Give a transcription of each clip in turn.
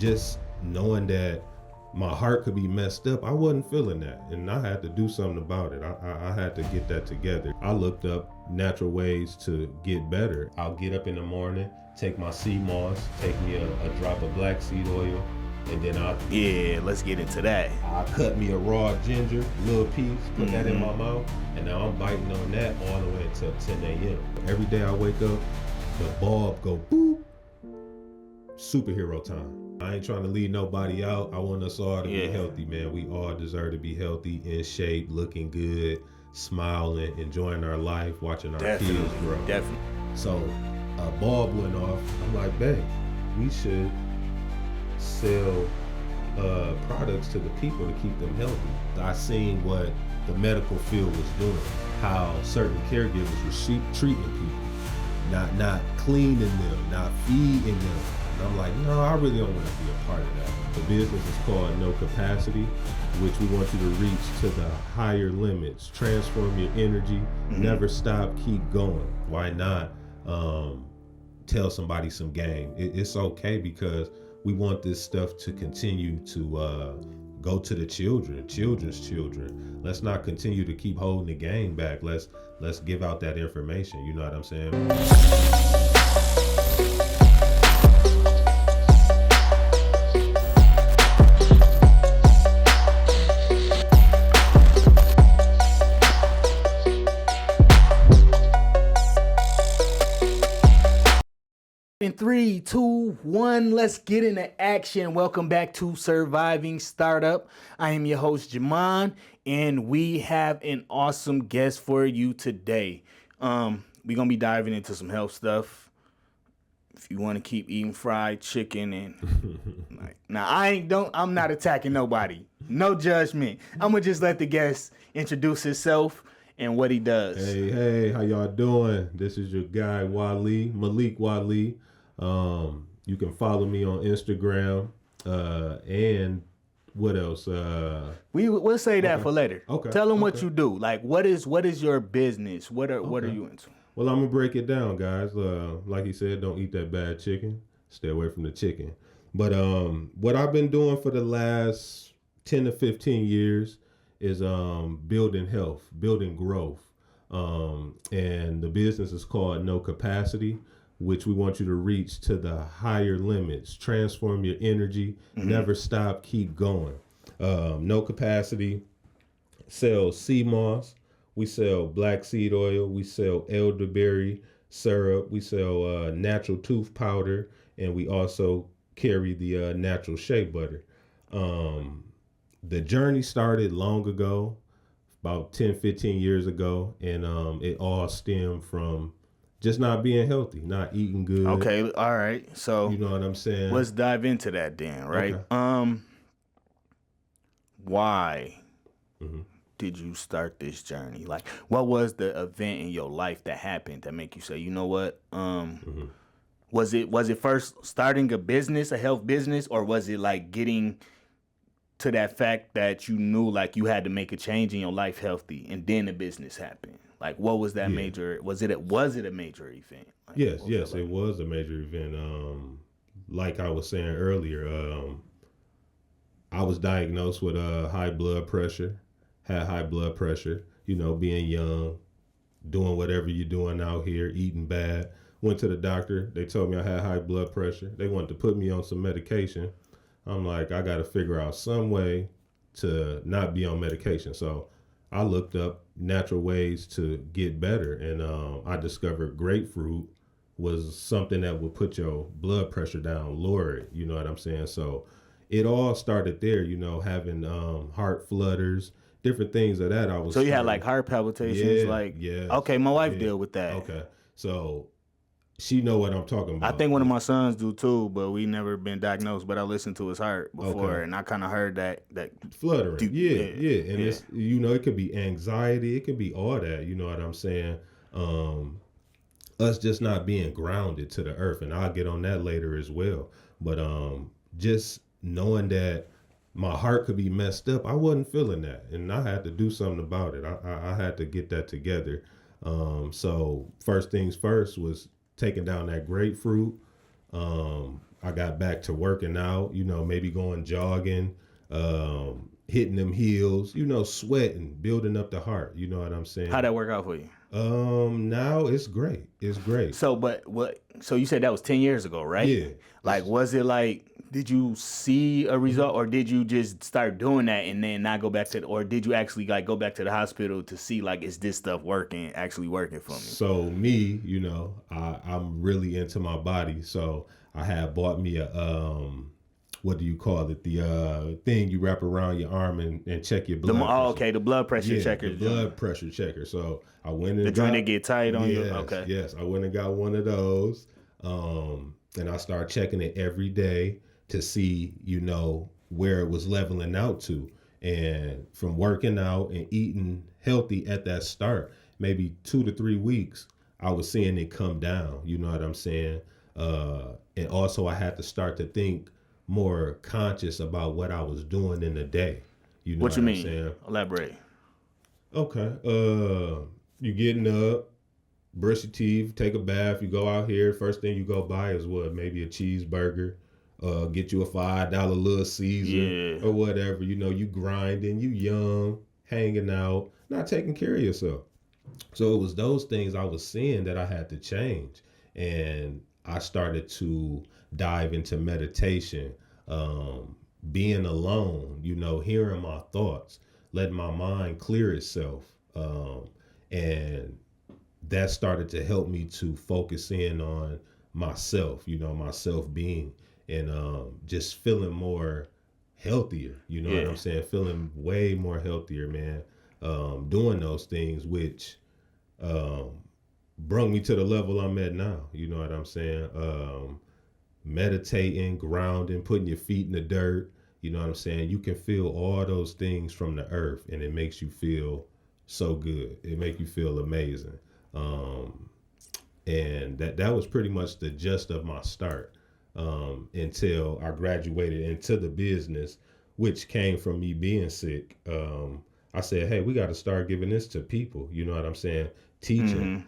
just knowing that my heart could be messed up, I wasn't feeling that, and I had to do something about it. I had to get that together. I looked up natural ways to get better. I'll get up in the morning, take my sea moss, take me a drop of black seed oil, and then let's get into that. I cut me a raw ginger, little piece, put that in my mouth, and now I'm biting on that all the way until 10 a.m. Every day I wake up, the bulb go boop, superhero time. I ain't trying to leave nobody out. I want us all to be healthy, man. We all deserve to be healthy, in shape, looking good, smiling, enjoying our life, watching our kids grow. Definitely. So a bulb went off. I'm like, babe, we should sell products to the people to keep them healthy. I seen what the medical field was doing, how certain caregivers were treating people, not cleaning them, not feeding them. And I'm like, no, I really don't want to be a part of that. The business is called No Capacity, which we want you to reach to the higher limits, transform your energy, never stop, keep going. Why not tell somebody some game? It's okay, because we want this stuff to continue to go to the children's children. Let's not continue to keep holding the game back. Let's give out that information. You know what I'm saying? In 3, 2, 1, let's get into action. Welcome back to Surviving Startup. I am your host, Jamon, and we have an awesome guest for you today. We're gonna be diving into some health stuff. If you want to keep eating fried chicken and I'm not attacking nobody. No judgment. I'm gonna just let the guest introduce himself and what he does. Hey, how y'all doing? This is your guy Malik Wali. You can follow me on Instagram, and what else? We'll say that for later. Okay. Tell them what you do. Like, what is your business? What are you into? Well, I'm gonna break it down, guys. Like he said, don't eat that bad chicken. Stay away from the chicken. But what I've been doing for the last 10 to 15 years is building health, building growth. And the business is called No Capacity, which we want you to reach to the higher limits, transform your energy, never stop, keep going. No Capacity sells sea moss, we sell black seed oil, we sell elderberry syrup, we sell natural tooth powder, and we also carry the natural shea butter. The journey started long ago, about 10, 15 years ago, and it all stemmed from just not being healthy, not eating good. Okay, all right. So you know what I'm saying? Let's dive into that then, right? Okay. Why did you start this journey? Like, what was the event in your life that happened that make you say, you know what? Was it first starting a business, a health business, or was it like getting to that fact that you knew like you had to make a change in your life healthy, and then the business happened? Like, what was that major? Was it a major event? Like, yes, it was a major event. Like I was saying earlier, I was diagnosed with high blood pressure. Had high blood pressure. You know, being young, doing whatever you're doing out here, eating bad. Went to the doctor. They told me I had high blood pressure. They wanted to put me on some medication. I'm like, I got to figure out some way to not be on medication. So I looked up natural ways to get better, and I discovered grapefruit was something that would put your blood pressure down, lower it. You know what I'm saying? So it all started there. You know, having heart flutters, different things of that. So you had like heart palpitations, Okay, my wife deal with that. Okay, so she know what I'm talking about. I think one of my sons do too, but we never been diagnosed. But I listened to his heart before, and I kind of heard that fluttering. And it's, you know, it could be anxiety, it could be all that. You know what I'm saying? Us just not being grounded to the earth, and I'll get on that later as well. But just knowing that my heart could be messed up, I wasn't feeling that, and I had to do something about it. I had to get that together. So first things first was taking down that grapefruit. I got back to working out, maybe going jogging, hitting them heels, sweating, building up the heart. You know what I'm saying? How'd that work out for you? Now it's great. It's great. So, so you said that was 10 years ago, right? Yeah. Like, was it like, did you see a result, or did you just start doing that and then not go back or did you actually like go back to the hospital to see like, is this stuff actually working for me? So me, I'm really into my body. So I had bought me a, what do you call it? The thing you wrap around your arm and check your blood pressure. Okay, the blood pressure checker. The blood pressure checker. So I went and the joint that get tight on you? Okay. Yes, I went and got one of those. And I started checking it every day to see, where it was leveling out to. And from working out and eating healthy at that start, maybe 2 to 3 weeks, I was seeing it come down. You know what I'm saying? And also I had to start to think more conscious about what I was doing in the day. You know what you I'm mean? saying? Elaborate. Okay. You getting up, brush your teeth, take a bath, you go out here. First thing you go buy is what? Maybe a cheeseburger. Get you a $5 little Caesar or whatever. You grinding, you young, hanging out, not taking care of yourself. So it was those things I was seeing that I had to change. And I started to dive into meditation, being alone, hearing my thoughts, letting my mind clear itself. And that started to help me to focus in on myself, my self-being, and just feeling more healthier, what I'm saying? Feeling way more healthier, man. Doing those things, which brought me to the level I'm at now, you know what I'm saying? Meditating, grounding, putting your feet in the dirt, you know what I'm saying? You can feel all those things from the earth, and it makes you feel so good. It makes you feel amazing. And that was pretty much the gist of my start, until I graduated into the business, which came from me being sick. I said, hey, we got to start giving this to people. You know what I'm saying? Teaching.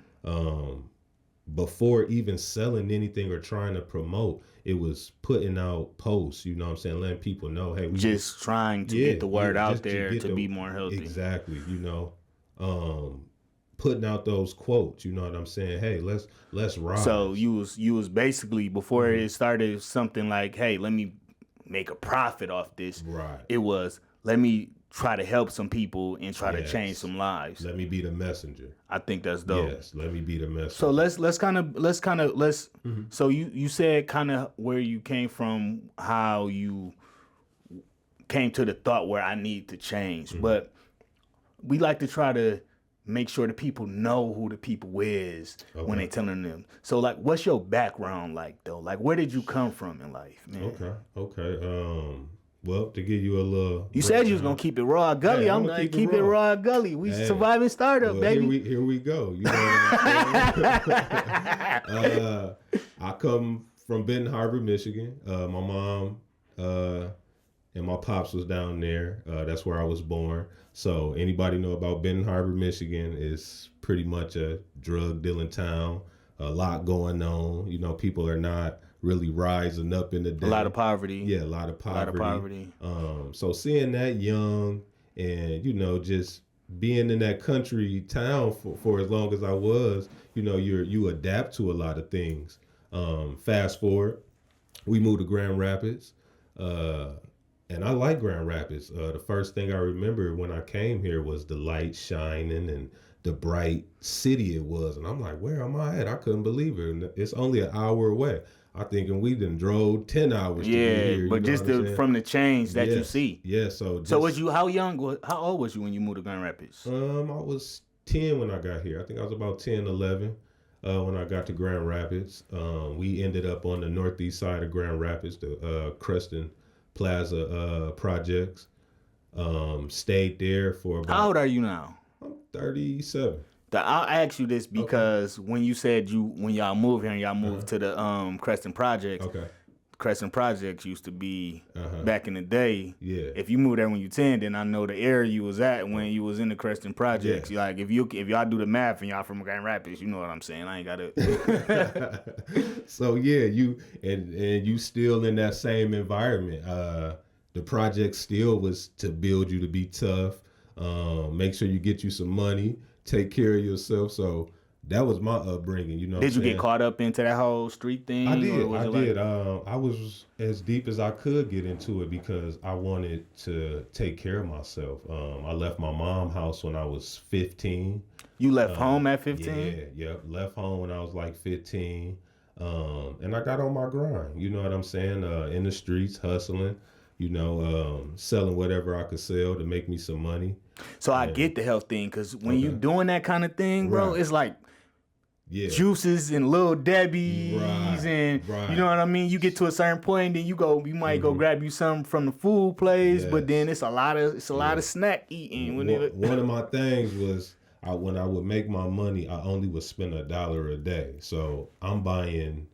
Before even selling anything or trying to promote, it was putting out posts, you know what I'm saying? Letting people know, hey, we just trying to get the word out there to be more healthy. Exactly. Putting out those quotes, you know what I'm saying? Hey, let's rise. So you was basically, before it started, something like, hey, let me make a profit off this. Right. It was, let me try to help some people and try to change some lives. Let me be the messenger. I think that's dope. Yes, let me be the messenger. So let's kind of so you said kind of where you came from, how you came to the thought where I need to change. But we like to try to make sure the people know who the people is when they telling them. So like, what's your background like though? Like, where did you come from in life, man? Okay. Well, to give you a little... You said you was going to keep it raw gully. Hey, I'm going to keep it raw gully. We surviving startup, baby. Here we go. You know what I'm saying? I come from Benton Harbor, Michigan. My mom and my pops was down there. That's where I was born. So anybody know about Benton Harbor, Michigan? Is pretty much a drug dealing town. A lot going on. People are not really rising up in the day. A lot of poverty. Yeah, a lot of poverty. So seeing that young and, just being in that country town for as long as I was, you adapt to a lot of things. Fast forward, we moved to Grand Rapids. And I like Grand Rapids. The first thing I remember when I came here was the light shining and the bright city it was. And I'm like, where am I at? I couldn't believe it. And it's only an hour away. I thinking we done drove 10 hours to get here. But just from the change that you see. Yeah, so how old was you when you moved to Grand Rapids? I was 10 when I got here. I think I was about 10, 11 when I got to Grand Rapids. We ended up on the northeast side of Grand Rapids, the Creston Plaza projects. Stayed there for about... How old are you now? I'm 37. I'll ask you this because when you said when y'all moved here and y'all moved to the Creston Projects, Crescent Projects used to be back in the day. Yeah. If you moved there when you 10, then I know the area you was at when you was in the Crescent Projects. Yeah. Like if y'all do the math and y'all from Grand Rapids, you know what I'm saying. I ain't gotta. So yeah, you still in that same environment. The project still was to build you to be tough. Make sure you get you some money, take care of yourself. So that was my upbringing. You know. Did you get caught up into that whole street thing? I did. Or I was did. Like... I was as deep as I could get into it because I wanted to take care of myself. I left my mom's house when I was 15. You left home at 15? Yeah. Left home when I was like 15. And I got on my grind. You know what I'm saying? In the streets, hustling. You know, selling whatever I could sell to make me some money. So I get the health thing because when you doing that kind of thing, bro, it's like juices and Little Debbie's and you know what I mean? You get to a certain point and then you might go grab you something from the food place, but then it's a lot of snack eating. One of my things was when I would make my money, I only would spend $1 a day. So I'm buying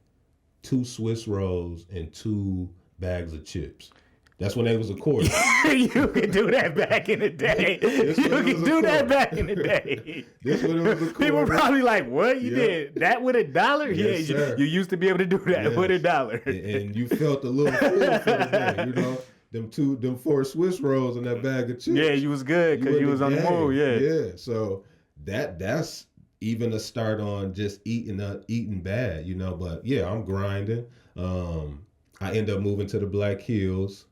2 Swiss rolls and 2 bags of chips. That's when they was a quarter. You could do that back in the day. You could do that back in the day. This when it was a quarter. People probably like, what? You did that with $1? Yes, yeah, you used to be able to do that with $1. And you felt a little full for the day, you know? Them 4 Swiss rolls and that bag of chips. Yeah, you was good because you was on the move, Yeah, so that's even a start on just eating bad, you know? But yeah, I'm grinding. I end up moving to the Black Hills.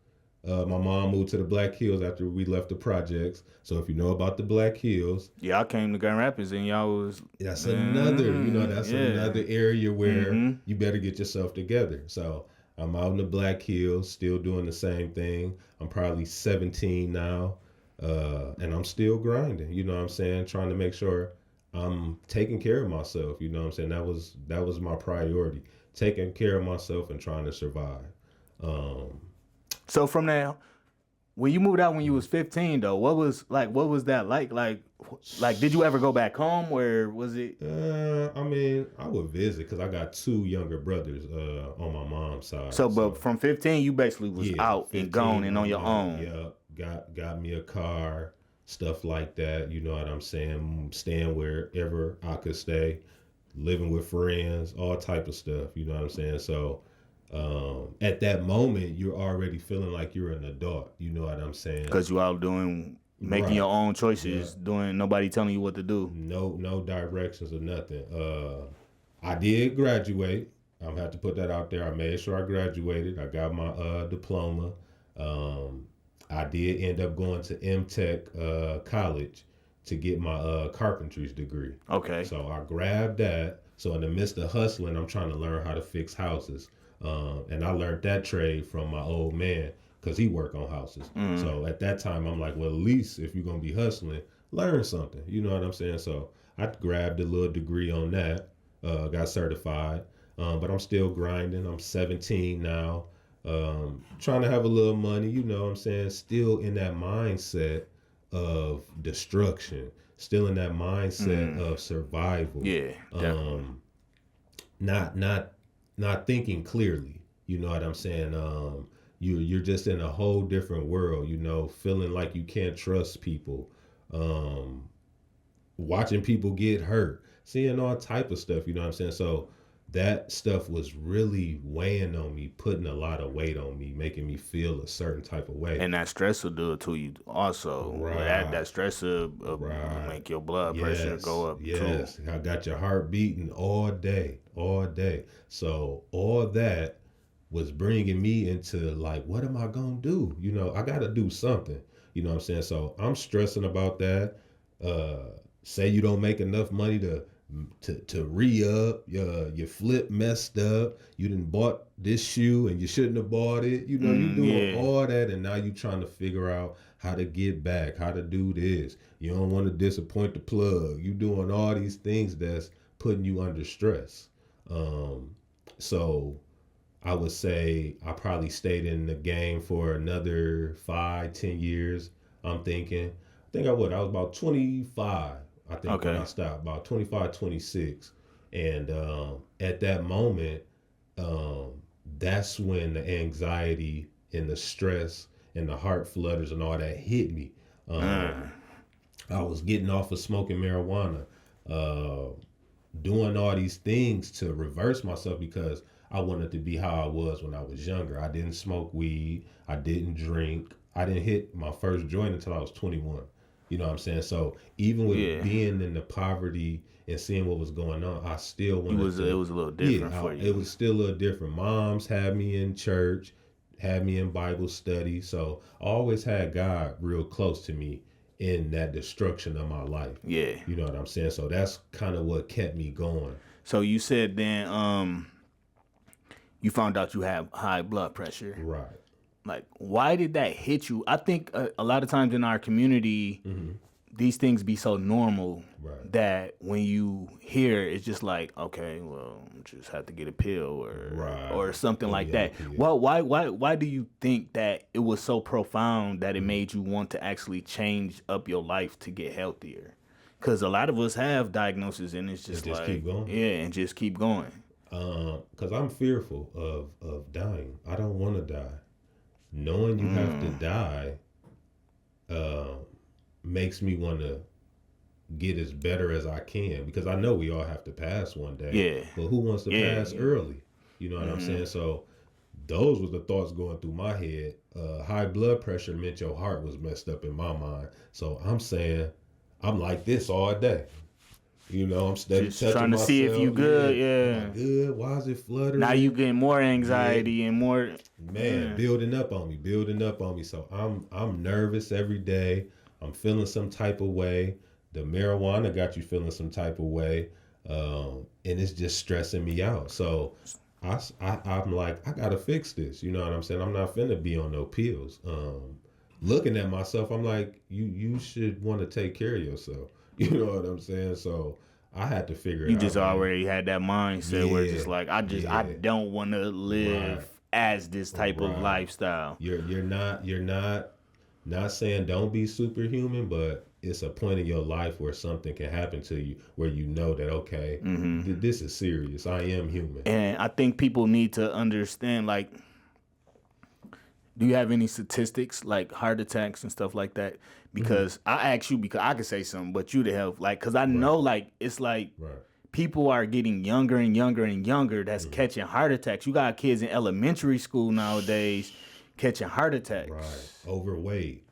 My mom moved to the Black Hills after we left the projects. So if you know about the Black Hills, I came to Grand Rapids and y'all was. That's another, another area where you better get yourself together. So I'm out in the Black Hills, still doing the same thing. I'm probably 17 now, and I'm still grinding. You know what I'm saying? Trying to make sure I'm taking care of myself. You know what I'm saying? That was my priority, taking care of myself and trying to survive. So from there, when you moved out when you was 15, though, what was that like? Like, did you ever go back home, or was it? I mean, I would visit because I got 2 younger brothers on my mom's side. But from 15, you basically was out and gone and on your own. Yeah, got me a car, stuff like that. You know what I'm saying? Staying wherever I could stay, living with friends, all type of stuff. You know what I'm saying? So. At that moment, you're already feeling like you're an adult. You know what I'm saying? Because you out making your own choices, doing nobody telling you what to do. No directions or nothing. I did graduate. I'm gonna have to put that out there. I made sure I graduated. I got my diploma. I did end up going to MTech college to get my carpentry's degree. Okay. So I grabbed that. So in the midst of hustling, I'm trying to learn how to fix houses. And I learned that trade from my old man because he worked on houses. So at that time, I'm like, well, at least if you're going to be hustling, learn something. You know what I'm saying? So I grabbed a little degree on that, got certified, but I'm still grinding. I'm 17 now, trying to have a little money, you know what I'm saying? Still in that mindset of destruction, still in that mindset of survival. Yeah, definitely. Not thinking clearly, you know what I'm saying? You're just in a whole different world, you know, feeling like you can't trust people, watching people get hurt, seeing all type of stuff, you know what I'm saying? So that stuff was really weighing on me, putting a lot of weight on me, making me feel a certain type of way. And that stress will do it to you also. Right. That stress will make your blood pressure go up too. I got your heart beating all day. So all that was bringing me into like, what am I going to do? You know, I got to do something. You know what I'm saying? So I'm stressing about that. Say you don't make enough money to re-up, your flip messed up, you done bought this shoe and you shouldn't have bought it, you know, you doing all that, and now you trying to figure out how to get back, how to do this. You don't want to disappoint the plug. You doing all these things that's putting you under stress. So I would say I probably stayed in the game for another 5-10 years. I think I was about 25. I think when I stopped, about 25, 26. And at that moment, that's when the anxiety and the stress and the heart flutters and all that hit me. I was getting off of smoking marijuana, uh, doing all these things to reverse myself because I wanted to be how I was when I was younger. I didn't smoke weed. I didn't drink. I didn't hit my first joint until I was 21. You know what I'm saying? So even with being in the poverty and seeing what was going on, I still wanted it was a little different for you. It was still a little different. Moms had me in church, had me in Bible study. So I always had God real close to me in that destruction of my life. Yeah. You know what I'm saying? So that's kind of what kept me going. So you said then you found out you have high blood pressure. Right. Like, why did that hit you? I think a lot of times in our community, these things be so normal that when you hear it's just like, okay, well, just have to get a pill or something like that. Well, why do you think that it was so profound that it made you want to actually change up your life to get healthier? Because a lot of us have diagnoses and it's just like, keep going. Yeah, and just keep going. Because I'm fearful of dying. I don't want to die. Knowing you have to die makes me want to get as better as I can, because I know we all have to pass one day. Yeah. But who wants to pass early? You know what I'm saying? So those were the thoughts going through my head. High blood pressure meant your heart was messed up in my mind. So I'm saying I'm like this all day. You know, I'm steady just touching trying to myself. See if you good. Yeah. Am I good? Why is it fluttering? Now you getting more anxiety and more. Building up on me. So I'm nervous every day. I'm feeling some type of way. The marijuana got you feeling some type of way, and it's just stressing me out. So I'm like, I gotta fix this. You know what I'm saying? I'm not finna be on no pills. Looking at myself, I'm like, you should want to take care of yourself. You know what I'm saying? So I had to figure it out. You just already had that mindset where it's just like, I don't want to live as this type of lifestyle. You're not saying don't be superhuman, but it's a point in your life where something can happen to you where you know that, okay, this is serious. I am human. And I think people need to understand, like, do you have any statistics like heart attacks and stuff like that? Because I asked you because I could say something, but you to help, like, because I know, like, it's like people are getting younger and younger and younger that's catching heart attacks. You got kids in elementary school nowadays catching heart attacks. Right. Overweight,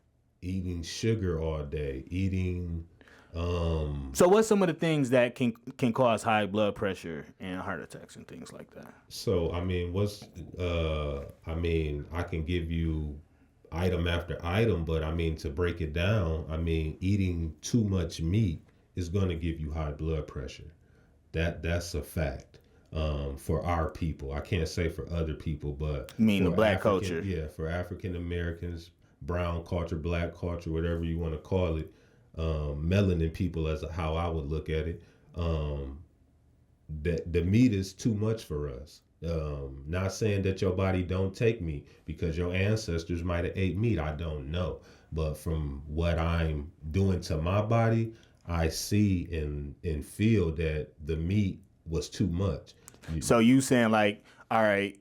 eating sugar all day, eating. So what's some of the things that can cause high blood pressure and heart attacks and things like that? So I mean, I can give you item after item, but I mean, to break it down, I mean, eating too much meat is going to give you high blood pressure. That's a fact. For our people, I can't say for other people, but you mean the black culture? Yeah, for African Americans, brown culture, black culture, whatever you want to call it, melanin people, as how I would look at it. That the meat is too much for us. Not saying that your body don't take meat, because your ancestors might have ate meat. I don't know, but from what I'm doing to my body, I see and feel that the meat was too much. So you saying like, all right,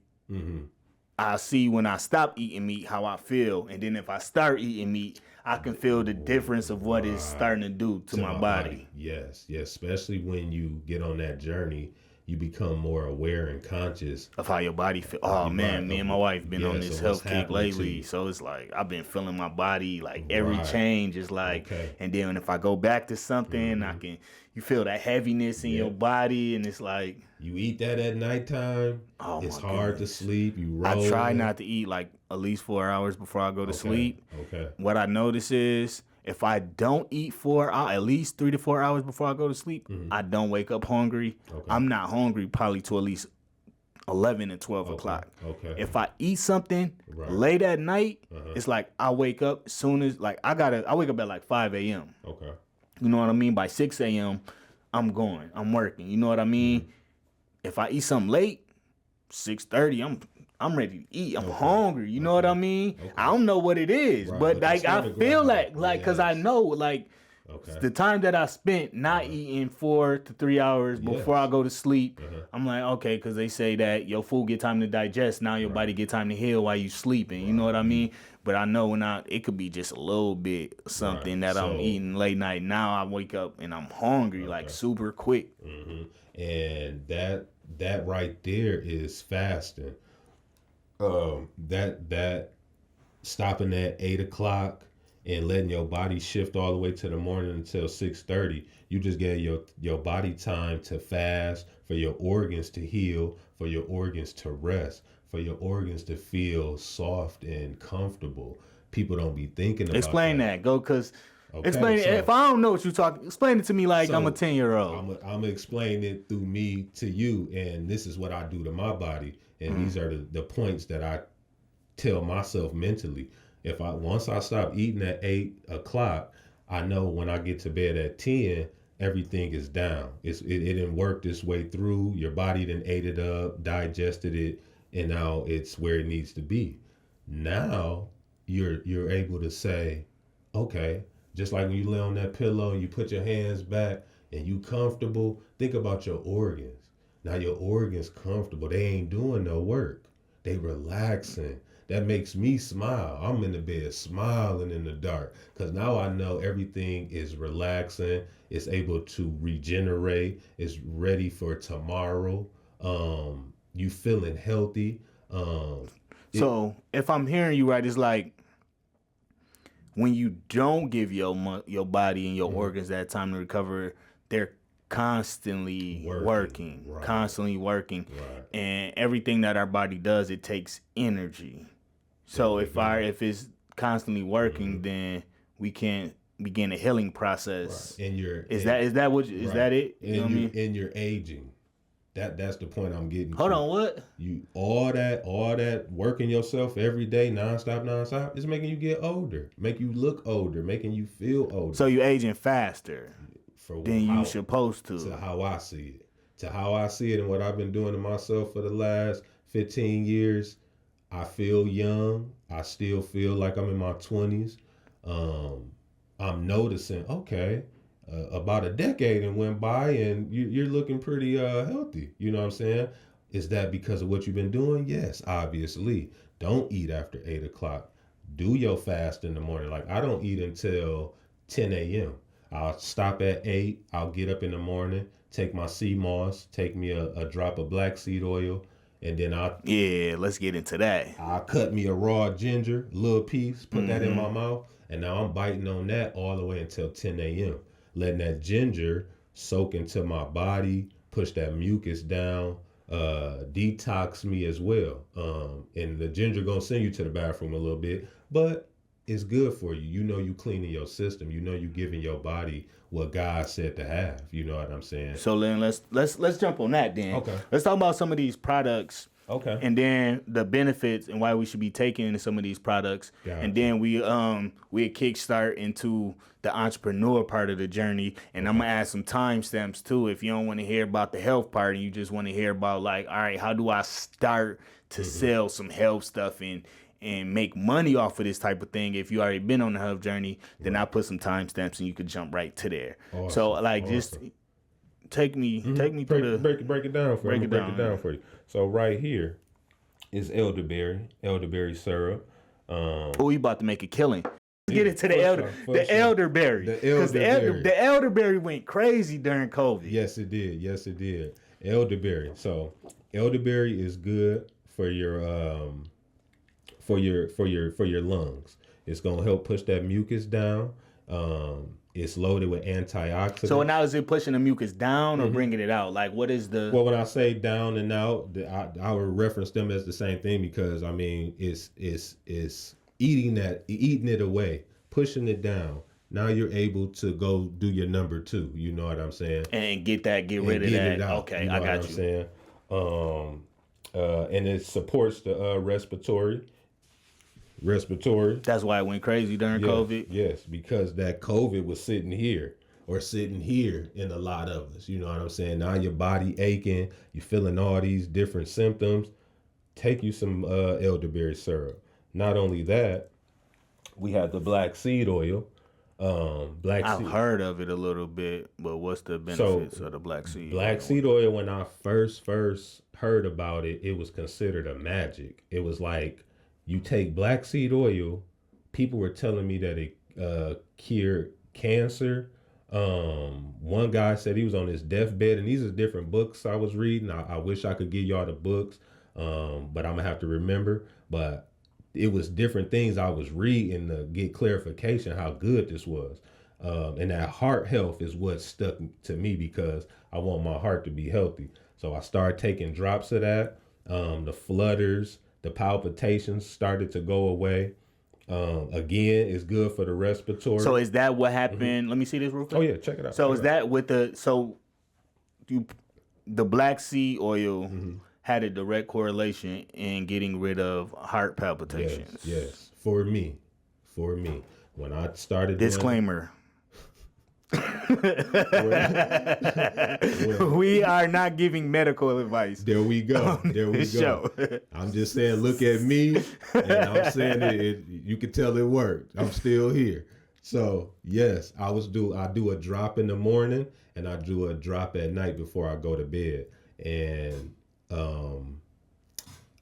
I see when I stop eating meat how I feel, and then if I start eating meat, I can feel the difference of what it's starting to do to my body. Yes, especially when you get on that journey, you become more aware and conscious of how your body feel. Oh man, me and my wife been on this health kick lately, so it's like I've been feeling my body, like every change is like, and then if I go back to something, you feel that heaviness in your body, and it's like you eat that at nighttime. It's hard to sleep. You roll. I try not to eat like at least 4 hours before I go to sleep. What I notice is, if I don't eat at least 3 to 4 hours before I go to sleep, I don't wake up hungry. I'm not hungry probably till at least 11 and 12 o'clock. If I eat something late at night, it's like I wake up as soon as, like, I wake up at like 5 a.m. You know what I mean? By 6 a.m., I'm working. You know what I mean? If I eat something late, 6:30, I'm ready to eat. I'm hungry. You know what I mean? I don't know what it is, but like I feel like, cause I know, like, Okay. The time that I spent not eating 4 to 3 hours before I go to sleep, I'm like, okay, because they say that your food get time to digest. Now your body get time to heal while you sleeping. You know what I mean? But I know it could be just a little bit something that I'm eating late night. Now I wake up and I'm hungry like super quick. And that right there is fasting. That stopping at 8 o'clock and letting your body shift all the way to the morning until 6:30, you just gave your body time to fast, for your organs to heal, for your organs to rest, for your organs to feel soft and comfortable. People don't be thinking about Explain that. Go, because Okay, explain it. so- If I don't know what you're talking, explain it to me like I'm a 10-year-old. I'm gonna explain it through me to you, and this is what I do to my body, and these are the points that I tell myself mentally. Once I stop eating at 8 o'clock, I know when I get to bed at 10, everything is down. It didn't work this way through. Your body then ate it up, digested it, and now it's where it needs to be. Now you're able to say, okay, just like when you lay on that pillow and you put your hands back and you comfortable, think about your organs. Now your organs comfortable. They ain't doing no work. They relaxing. That makes me smile. I'm in the bed smiling in the dark because now I know everything is relaxing. It's able to regenerate. It's ready for tomorrow. You feeling healthy. So if I'm hearing you right, it's like when you don't give your body and your organs that time to recover, they're constantly working. Constantly working. Right. And everything that our body does, it takes energy. So if it's constantly working, then we can't begin a healing process. Right. Is that it? You know what I mean? And you're aging. That's the point I'm getting. Hold on, what? You all that working yourself every day, nonstop, is making you get older, make you look older, making you feel older. So you aging faster than you supposed to. To how I see it, and what I've been doing to myself for the last 15 years. I feel young. I still feel like I'm in my 20s. I'm noticing, okay, about a decade and went by and you're looking pretty healthy. You know what I'm saying? Is that because of what you've been doing? Yes, obviously. Don't eat after 8 o'clock. Do your fast in the morning. Like I don't eat until 10 a.m. I'll stop at 8. I'll get up in the morning, take my sea moss, take me a drop of black seed oil, and then let's get into that. I'll cut me a raw ginger, little piece, put that in my mouth, and now I'm biting on that all the way until 10 a.m. Letting that ginger soak into my body, push that mucus down, detox me as well. And the ginger gonna send you to the bathroom a little bit, but it's good for you. You know you cleaning your system. You know you giving your body what God said to have. You know what I'm saying? So then let's jump on that then. Okay. Let's talk about some of these products. Okay. And then the benefits and why we should be taking some of these products. Gotcha. And then we kickstart into the entrepreneur part of the journey. And I'm gonna add some timestamps too. If you don't want to hear about the health part and you just want to hear about like, all right, how do I start to sell some health stuff and make money off of this type of thing? If you already been on the health journey, then I'll put some timestamps and you could jump right to there. Awesome. So like just take me through the break it down for you. Break it down for you. So right here is elderberry syrup. Oh, you about to make a killing. Let's get into the elderberry. Because the elderberry went crazy during COVID. Yes, it did. Elderberry. So elderberry is good for your lungs. It's gonna help push that mucus down. It's loaded with antioxidants. So now is it pushing the mucus down or bringing it out? Like what is the? Well, when I say down and out, I would reference them as the same thing because I mean it's eating it away, pushing it down. Now you're able to go do your number 2. You know what I'm saying? And get rid of that. Okay, you know I got what I'm saying? And it supports the respiratory. That's why it went crazy during COVID. Yes, because that COVID was sitting here in a lot of us. You know what I'm saying? Now your body aching, you feeling all these different symptoms. Take you some elderberry syrup. Not only that, we have the black seed oil. Black I've seed. heard of it a little bit, but what's the benefits of the black seed? Black seed oil, when I first heard about it, it was considered a magic. It was like you take black seed oil. People were telling me that it cured cancer. One guy said he was on his deathbed, and these are different books I was reading. I wish I could give y'all the books, but I'm gonna have to remember. But it was different things I was reading to get clarification how good this was. And that heart health is what stuck to me because I want my heart to be healthy. So I started taking drops of that. The flutters, the palpitations started to go away. Again, it's good for the respiratory. So is that what happened? Let me see this real quick. Oh yeah, check it out. So check is it out. that with the black seed oil had a direct correlation in getting rid of heart palpitations? Yes. For me, when I started Disclaimer. We are not giving medical advice. There we go. Show. I'm just saying, look at me, and I'm saying it. You can tell it worked. I'm still here. So yes, I do a drop in the morning, and I do a drop at night before I go to bed. And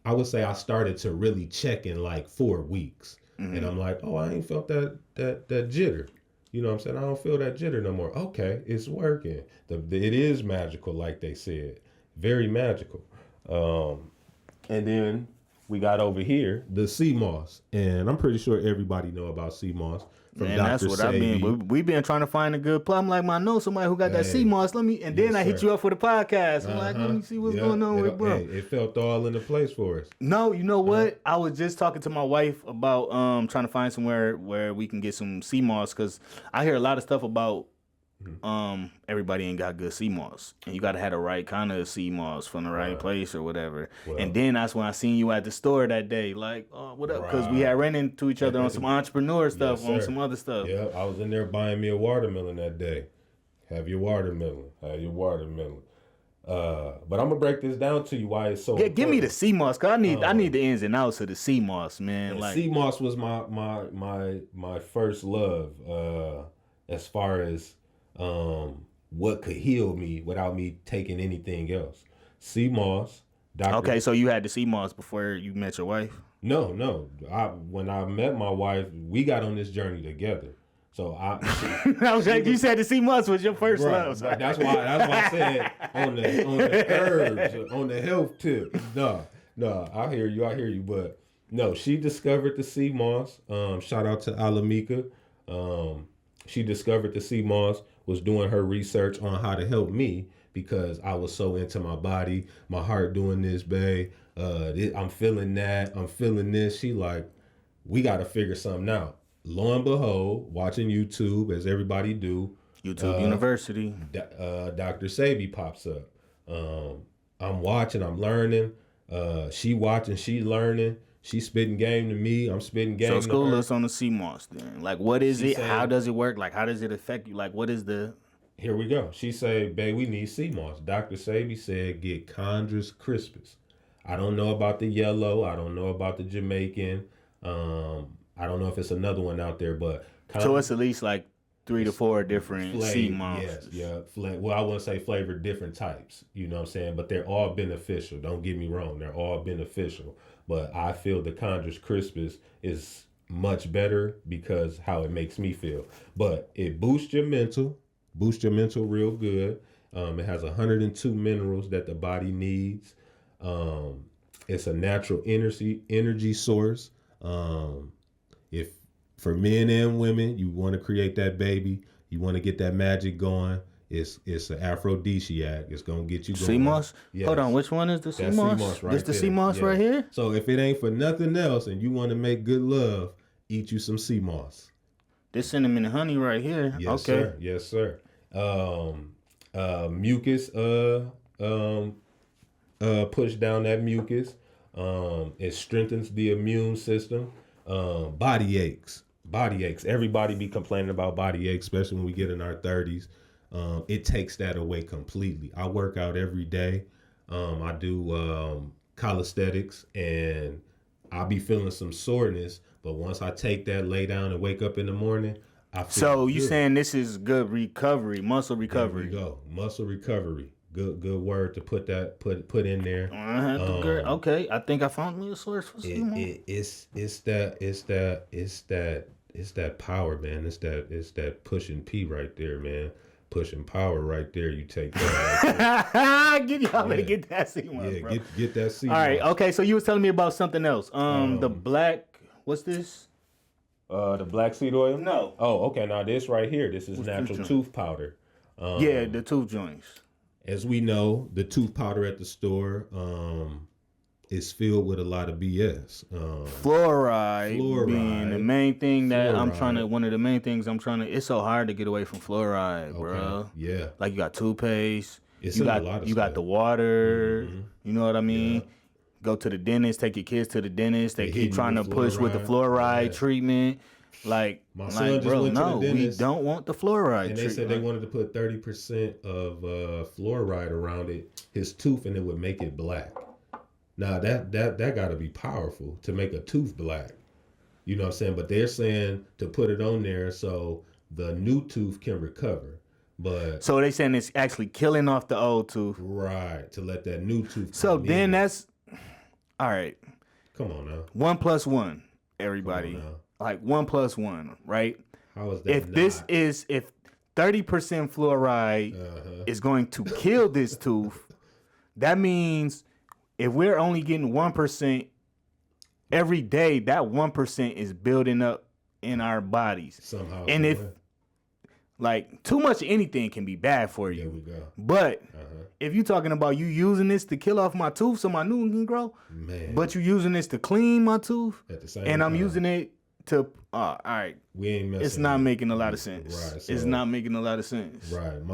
I would say I started to really check in like 4 weeks, and I'm like, oh, I ain't felt that jitter. You know what I'm saying? I don't feel that jitter no more. Okay, it's working. It is magical, like they said. Very magical. And then we got over here, the sea moss. And I'm pretty sure everybody know about sea moss. Man, that's what I've been. We've been trying to find a good plot. I'm like, I know somebody who got that sea moss. Then I hit you up for the podcast. I'm like, let me see what's going on with bro. It felt all into place for us. No, you know what? I was just talking to my wife about trying to find somewhere where we can get some sea moss because I hear a lot of stuff about everybody ain't got good sea moss, and you got to have the right kind of sea moss from the right place or whatever. Well, and then that's when I seen you at the store that day, like, oh, what up? Because we had ran into each other on some entrepreneur stuff, on some other stuff. Yeah, I was in there buying me a watermelon that day. Have your watermelon. But I'm gonna break this down to you why it's so. Give me the sea moss, cause I need the ins and outs of the sea moss, man. Like, sea moss was my first love, as far as what could heal me without me taking anything else. Sea moss. Okay, so you had the sea moss before you met your wife? No. When I met my wife, we got on this journey together. So I was like, you said the sea moss was your first love. So. That's why I said on the herbs, on the health tip. No, I hear you. But no, she discovered the sea moss. Shout out to Alamika. She discovered the sea moss, was doing her research on how to help me because I was so into my body, my heart doing this, babe. I'm feeling that. I'm feeling this. She like, we got to figure something out. Lo and behold, watching YouTube, as everybody do. YouTube University. Dr. Sebi pops up. I'm watching, I'm learning. She watching, she learning. She spitting game to me. I'm spitting game to her. So school us on the sea moss then. Like, what is it? How does it work? Like, how does it affect you? Like, what is the... Here we go. She said, babe, we need sea moss. Dr. Sebi said, get Chondrus crispus. I don't know about the yellow. I don't know about the Jamaican. I don't know if it's another one out there, but... So it's at least like 3 to 4 different sea mosses. Yes, yeah. Well, I wouldn't say flavored, different types. You know what I'm saying? But they're all beneficial. Don't get me wrong. They're all beneficial. But I feel the Chondrus crispus is much better because how it makes me feel. But it boosts your mental real good. It has 102 minerals that the body needs. It's a natural energy source. If for men and women, you want to create that baby, you want to get that magic going, it's an aphrodisiac. It's gonna get you going. Sea moss? Yes. Hold on, which one is the sea moss? This the sea moss right here? So if it ain't for nothing else and you want to make good love, eat you some sea moss. This cinnamon and honey right here. Yes, okay. Sir. Yes, sir. Mucus push down that mucus. It strengthens the immune system. Body aches. Everybody be complaining about body aches, especially when we get in our 30s. It takes that away completely. I work out every day. I do calisthenics, and I'll be feeling some soreness. But once I take that, lay down, and wake up in the morning, I feel So you good. saying this is good recovery, muscle There we recovery? go. Muscle recovery. Good word to put in there. I have to go. Okay, I think I found me a source for some more. It's that power, man. It's that pushing P right there, man. Pushing power right there. You take that. Right Get y'all better get that C there. Yeah, bro. get that C. All right, okay. So you was telling me about something else. The black. What's this? The black seed oil. No. Oh, okay. Now this right here. This is What's natural tooth tooth powder. Yeah, the tooth joints. As we know, the tooth powder at the store is filled with a lot of BS. Fluoride being the main thing that I'm trying to. Fluoride. One of the main things I'm trying to. It's so hard to get away from fluoride, bro. Yeah. Like you got toothpaste. It's you in got a lot of you got stuff. the water. Mhm. You know what I mean? Yeah. Go to the dentist. Take your kids to the dentist. They They keep hitting trying you to with push with the fluoride Yeah. treatment. Like, My son just bro, went to the no, we dentist, don't want the fluoride and they treatment. said they wanted to put 30% of fluoride around his tooth, and it would make it black. Now that got to be powerful to make a tooth black. You know what I'm saying? But they're saying to put it on there so the new tooth can recover. But So they saying it's actually killing off the old tooth. right, to let that new tooth So come then in. that's all right. Come on now. 1 + 1, everybody. Come on now. Like 1 + 1, right? How is that If not? this is if 30% fluoride is going to kill this tooth, that means if we're only getting 1% every day, that 1% is building up in our bodies. Somehow, And if some way. like too much of anything can be bad for There you. we go. But Uh-huh. if you're talking about you using this to kill off my tooth so my new one can grow, Man. but you using this to clean my tooth, At the same and I'm time, using it to, all right, we ain't messing. it's not with- making a lot of sense. Right, It's so- not making a lot of sense. Right.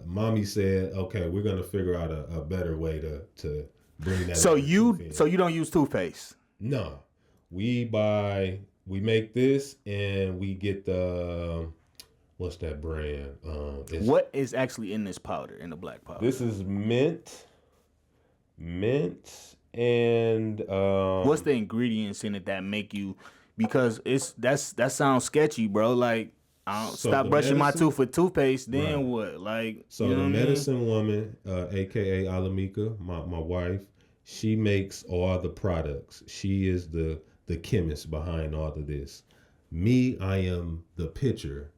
Mommy said, okay, we're gonna figure out a better way to bring that. So other you tooth in. so you don't use toothpaste. No, we make this and we get the what's that brand? What is actually in this powder, in the black powder? This is mint, and What's the ingredients in it that make you? Because that sounds sketchy, bro. Like I don't So stop the brushing my medicine- tooth with toothpaste. Then Right. what? Like So you know the what I mean? medicine woman, aka Alamika, my wife, she makes all the products. She is the chemist behind all of this. Me, I am the pitcher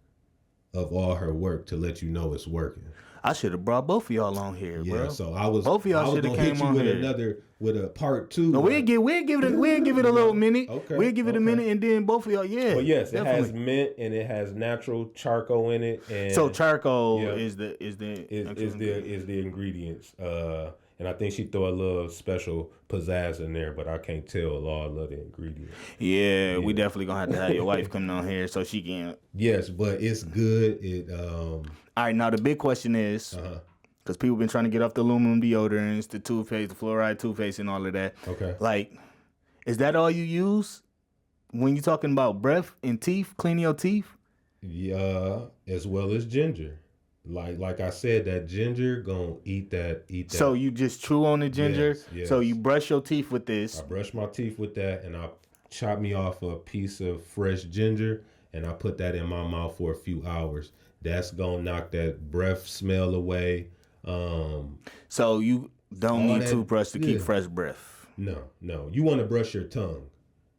of all her work to let you know it's working. I should have brought both of y'all on here, Yeah, bro. so I was Both of y'all I was shoulda gonna came hit you on with here. with a part two. No, we'll give it a little minute. Okay, We'll give it a okay. minute, and then both of y'all, yeah. But yes, it has definitely. mint and it has natural charcoal in it, and So charcoal Yeah. is the is actual the ingredients. And I think she throw a little special pizzazz in there, but I can't tell all of the ingredients. Yeah, we definitely gonna have to have your wife come on here so she can. Yes, but it's good. All right, now the big question is, Uh-huh. because people been trying to get off the aluminum deodorants, the toothpaste, the fluoride toothpaste, and all of that. Okay. Like, is that all you use when you talking about breath and teeth, cleaning your teeth? Yeah, as well as ginger. Like I said, that ginger gonna eat that. So you just chew on the ginger. Yes, So yes. you brush your teeth with this. I brush my teeth with that, and I chop me off a piece of fresh ginger, and I put that in my mouth for a few hours. That's gonna knock that breath smell away. So you don't All need that- toothbrush to keep yeah. fresh breath. No. You want to brush your tongue.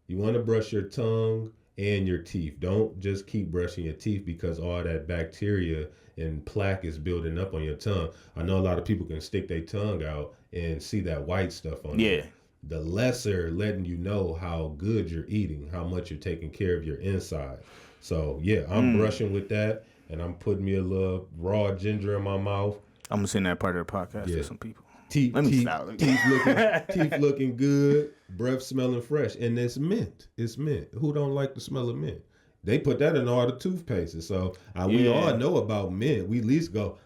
You want to brush your tongue and your teeth. Don't just keep brushing your teeth because all that bacteria and plaque is building up on your tongue. I know a lot of people can stick their tongue out and see that white stuff on Yeah. it. The lesser letting you know how good you're eating, how much you're taking care of your inside. So yeah, I'm brushing with that, and I'm putting me a little raw ginger in my mouth. I'm gonna send that part of the podcast Yeah. to some people. Teeth, Let me teeth, stop. teeth looking good, breath smelling fresh, and it's mint. It's mint. Who don't like the smell of mint? They put that in all the toothpastes. So we Yeah. all know about mint. We at least go,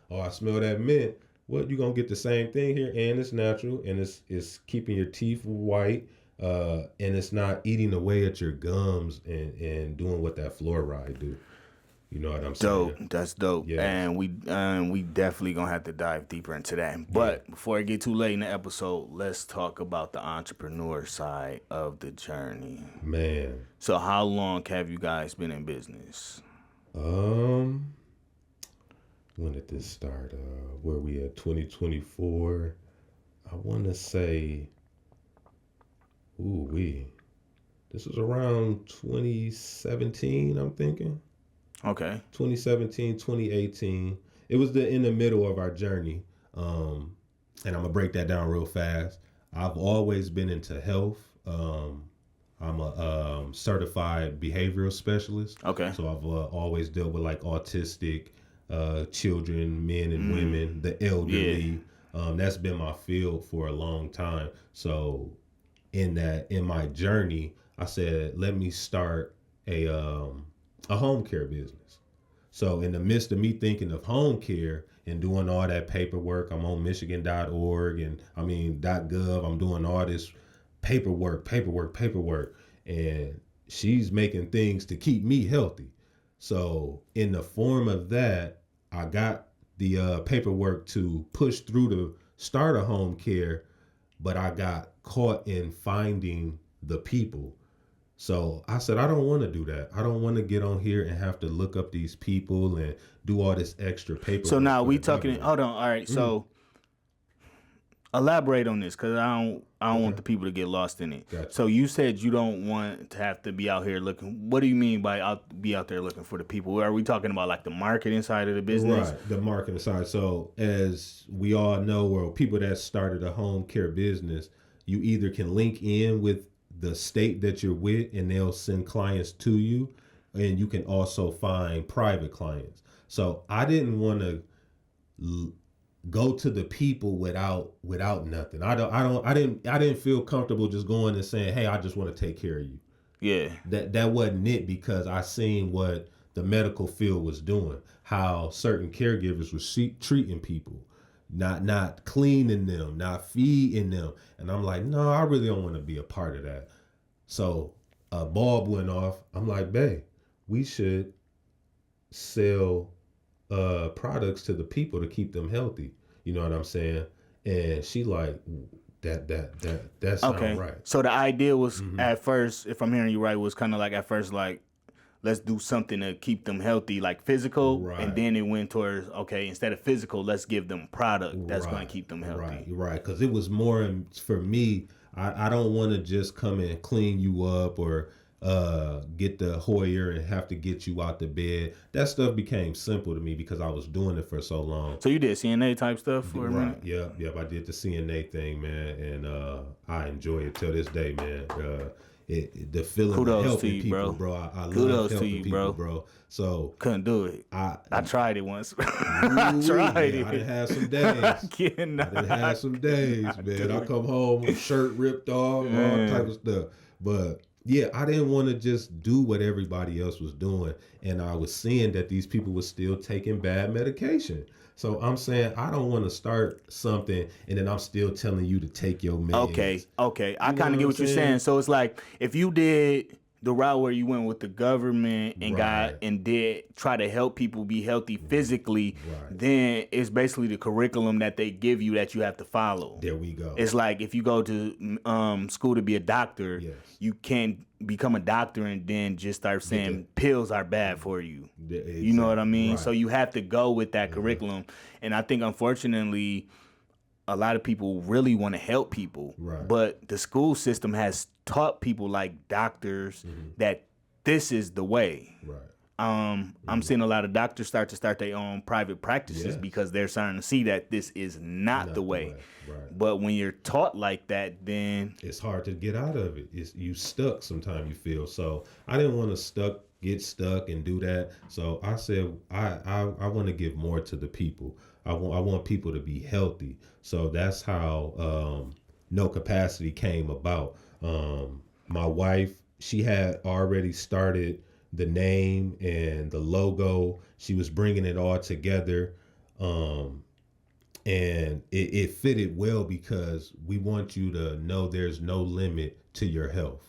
oh, I smell that mint. Well, you're gonna get the same thing here, and it's natural, and it's keeping your teeth white, and it's not eating away at your gums and doing what that fluoride do. You know what I'm saying? Dope. That's dope. Yeah. And we definitely gonna have to dive deeper into that. But before I get too late in the episode, let's talk about the entrepreneur side of the journey. Man. So how long have you guys been in business? When did this start? Where we at 2024? I want to say, this was around 2017, I'm thinking. Okay. 2017, 2018. It was in the middle of our journey. And I'm going to break that down real fast. I've always been into health. I'm a certified behavioral specialist. Okay. So I've always dealt with like autistic children, men and women, the elderly. That's been my field for a long time. So in my journey, I said, let me start a home care business. So in the midst of me thinking of home care and doing all that paperwork, I'm on Michigan.org and .gov. I'm doing all this paperwork. And she's making things to keep me healthy. So in the form of that, I got the paperwork to push through to start a home care, but I got caught in finding the people. So I said, I don't want to do that. I don't want to get on here and have to look up these people and do all this extra paperwork. So now we talking. Hold on. All right. So elaborate on this, because I don't want the people to get lost in it. Gotcha. So you said you don't want to have to be out here looking. What do you mean by be out there looking for the people? Are we talking about like the marketing side of the business? Right, the marketing side. So as we all know, or people that started a home care business, you either can link in with the state that you're with and they'll send clients to you, and you can also find private clients. So I didn't want to go to the people without nothing. I didn't feel comfortable just going and saying, hey, I just want to take care of you. Yeah. That wasn't it, because I seen what the medical field was doing, how certain caregivers were treating people, not cleaning them, not feeding them. And I'm like, no, I really don't want to be a part of that. So a bulb went off. I'm like, babe, we should sell products to the people to keep them healthy. You know what I'm saying? And she like, that sounds right. So the idea was at first, if I'm hearing you right, was kind of like at first like, let's do something to keep them healthy, like physical, Right. And then it went towards, okay, instead of physical, let's give them product that's going to keep them healthy. Right. Because it was more for me. I don't want to just come and clean you up or get the Hoyer and have to get you out the bed. That stuff became simple to me because I was doing it for so long. So you did CNA type stuff for a minute? Yep. I did the CNA thing, man, and I enjoy it till this day, man. The feeling Kudos of helping to you, people, bro. I Kudos love to helping you, people, bro. So couldn't do it. I tried it once. I tried it. I done had some days. I done had some days, man. I come home, shirt ripped off, all type of stuff. But yeah, I didn't want to just do what everybody else was doing. And I was seeing that these people were still taking bad medication. So I'm saying I don't want to start something and then I'm still telling you to take your meds. Okay. I kind of get what you're saying. So it's like if you did the route where you went with the government and did try to help people be healthy physically, then it's basically the curriculum that they give you that you have to follow. There we go. It's like if you go to school to be a doctor, you can't become a doctor and then just start saying pills are bad for you. Exactly. You know what I mean? Right. So you have to go with that curriculum. And I think, unfortunately, a lot of people really want to help people, but the school system has taught people like doctors that this is the way. I'm seeing a lot of doctors start their own private practices because they're starting to see that this is not the way. But when you're taught like that, then it's hard to get out of it. You stuck sometimes, you feel. So I didn't want to get stuck and do that. So I said I want to give more to the people. I want people to be healthy. So that's how No Capacity came about. My wife, she had already started the name and the logo. She was bringing it all together. And it fitted well because we want you to know there's no limit to your health.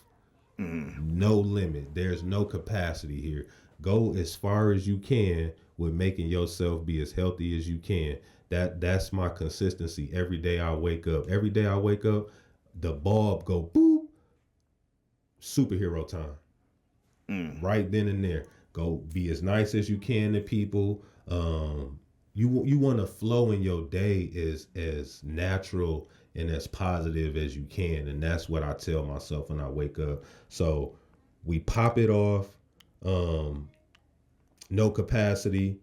No limit. There's no capacity here. go as far as you can with making yourself be as healthy as you can. That's my consistency. Every day I wake up, the bulb go boop, superhero time. Right then and there. Go be as nice as you can to people. You want to flow in your day as natural and as positive as you can, and that's what I tell myself when I wake up. So we pop it off. No capacity,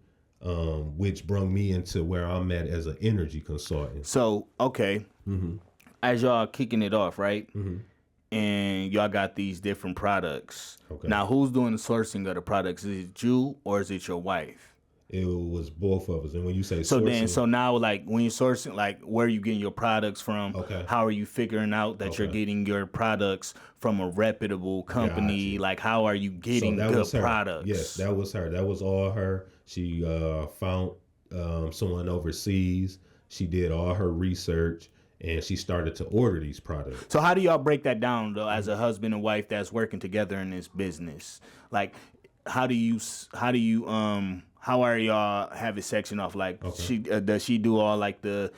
which brought me into where I'm at as an energy consultant. So, okay, as y'all kicking it off, right? And y'all got these different products. Okay. Now, who's doing the sourcing of the products? Is it you or is it your wife? It was both of us. And when you say So sourcing, so now, like, when you're sourcing, like, where are you getting your products from? Okay. How are you figuring out that you're getting your products from a reputable company? Gotcha. Like, how are you getting good products? Yes, that was her. That was all her. She found someone overseas. She did all her research, and she started to order these products. So how do y'all break that down, though, as a husband and wife that's working together in this business? Like, how are y'all have it sectioned off? Like, does she do all like the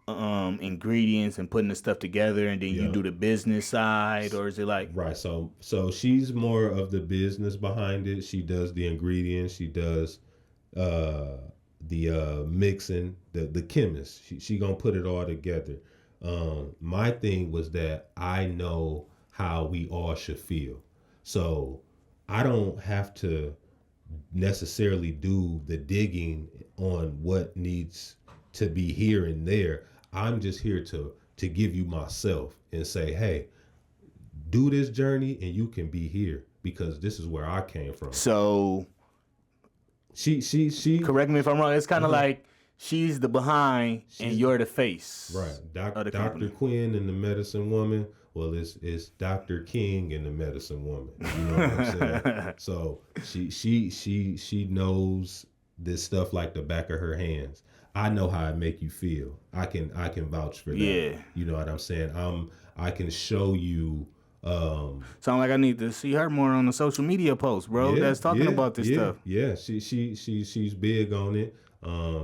ingredients and putting the stuff together, and then you do the business side, or is it like right? So she's more of the business behind it. She does the ingredients. She does the mixing, the chemist. She gonna put it all together. My thing was that I know how we all should feel, so I don't have to necessarily do the digging on what needs to be here and there. I'm just here to give you myself and say, hey, do this journey and you can be here because this is where I came from. So she correct me if I'm wrong. It's kind of like she's the behind and you're the face. Right. Dr. Quinn and the medicine woman. Well, it's Dr. King and the medicine woman. You know what I'm saying? So she knows this stuff like the back of her hands. I know how it make you feel. I can vouch for that. Yeah. You know what I'm saying? I can show you. Sound like I need to see her more on the social media posts, bro. That's talking about this stuff. Yeah, she's big on it.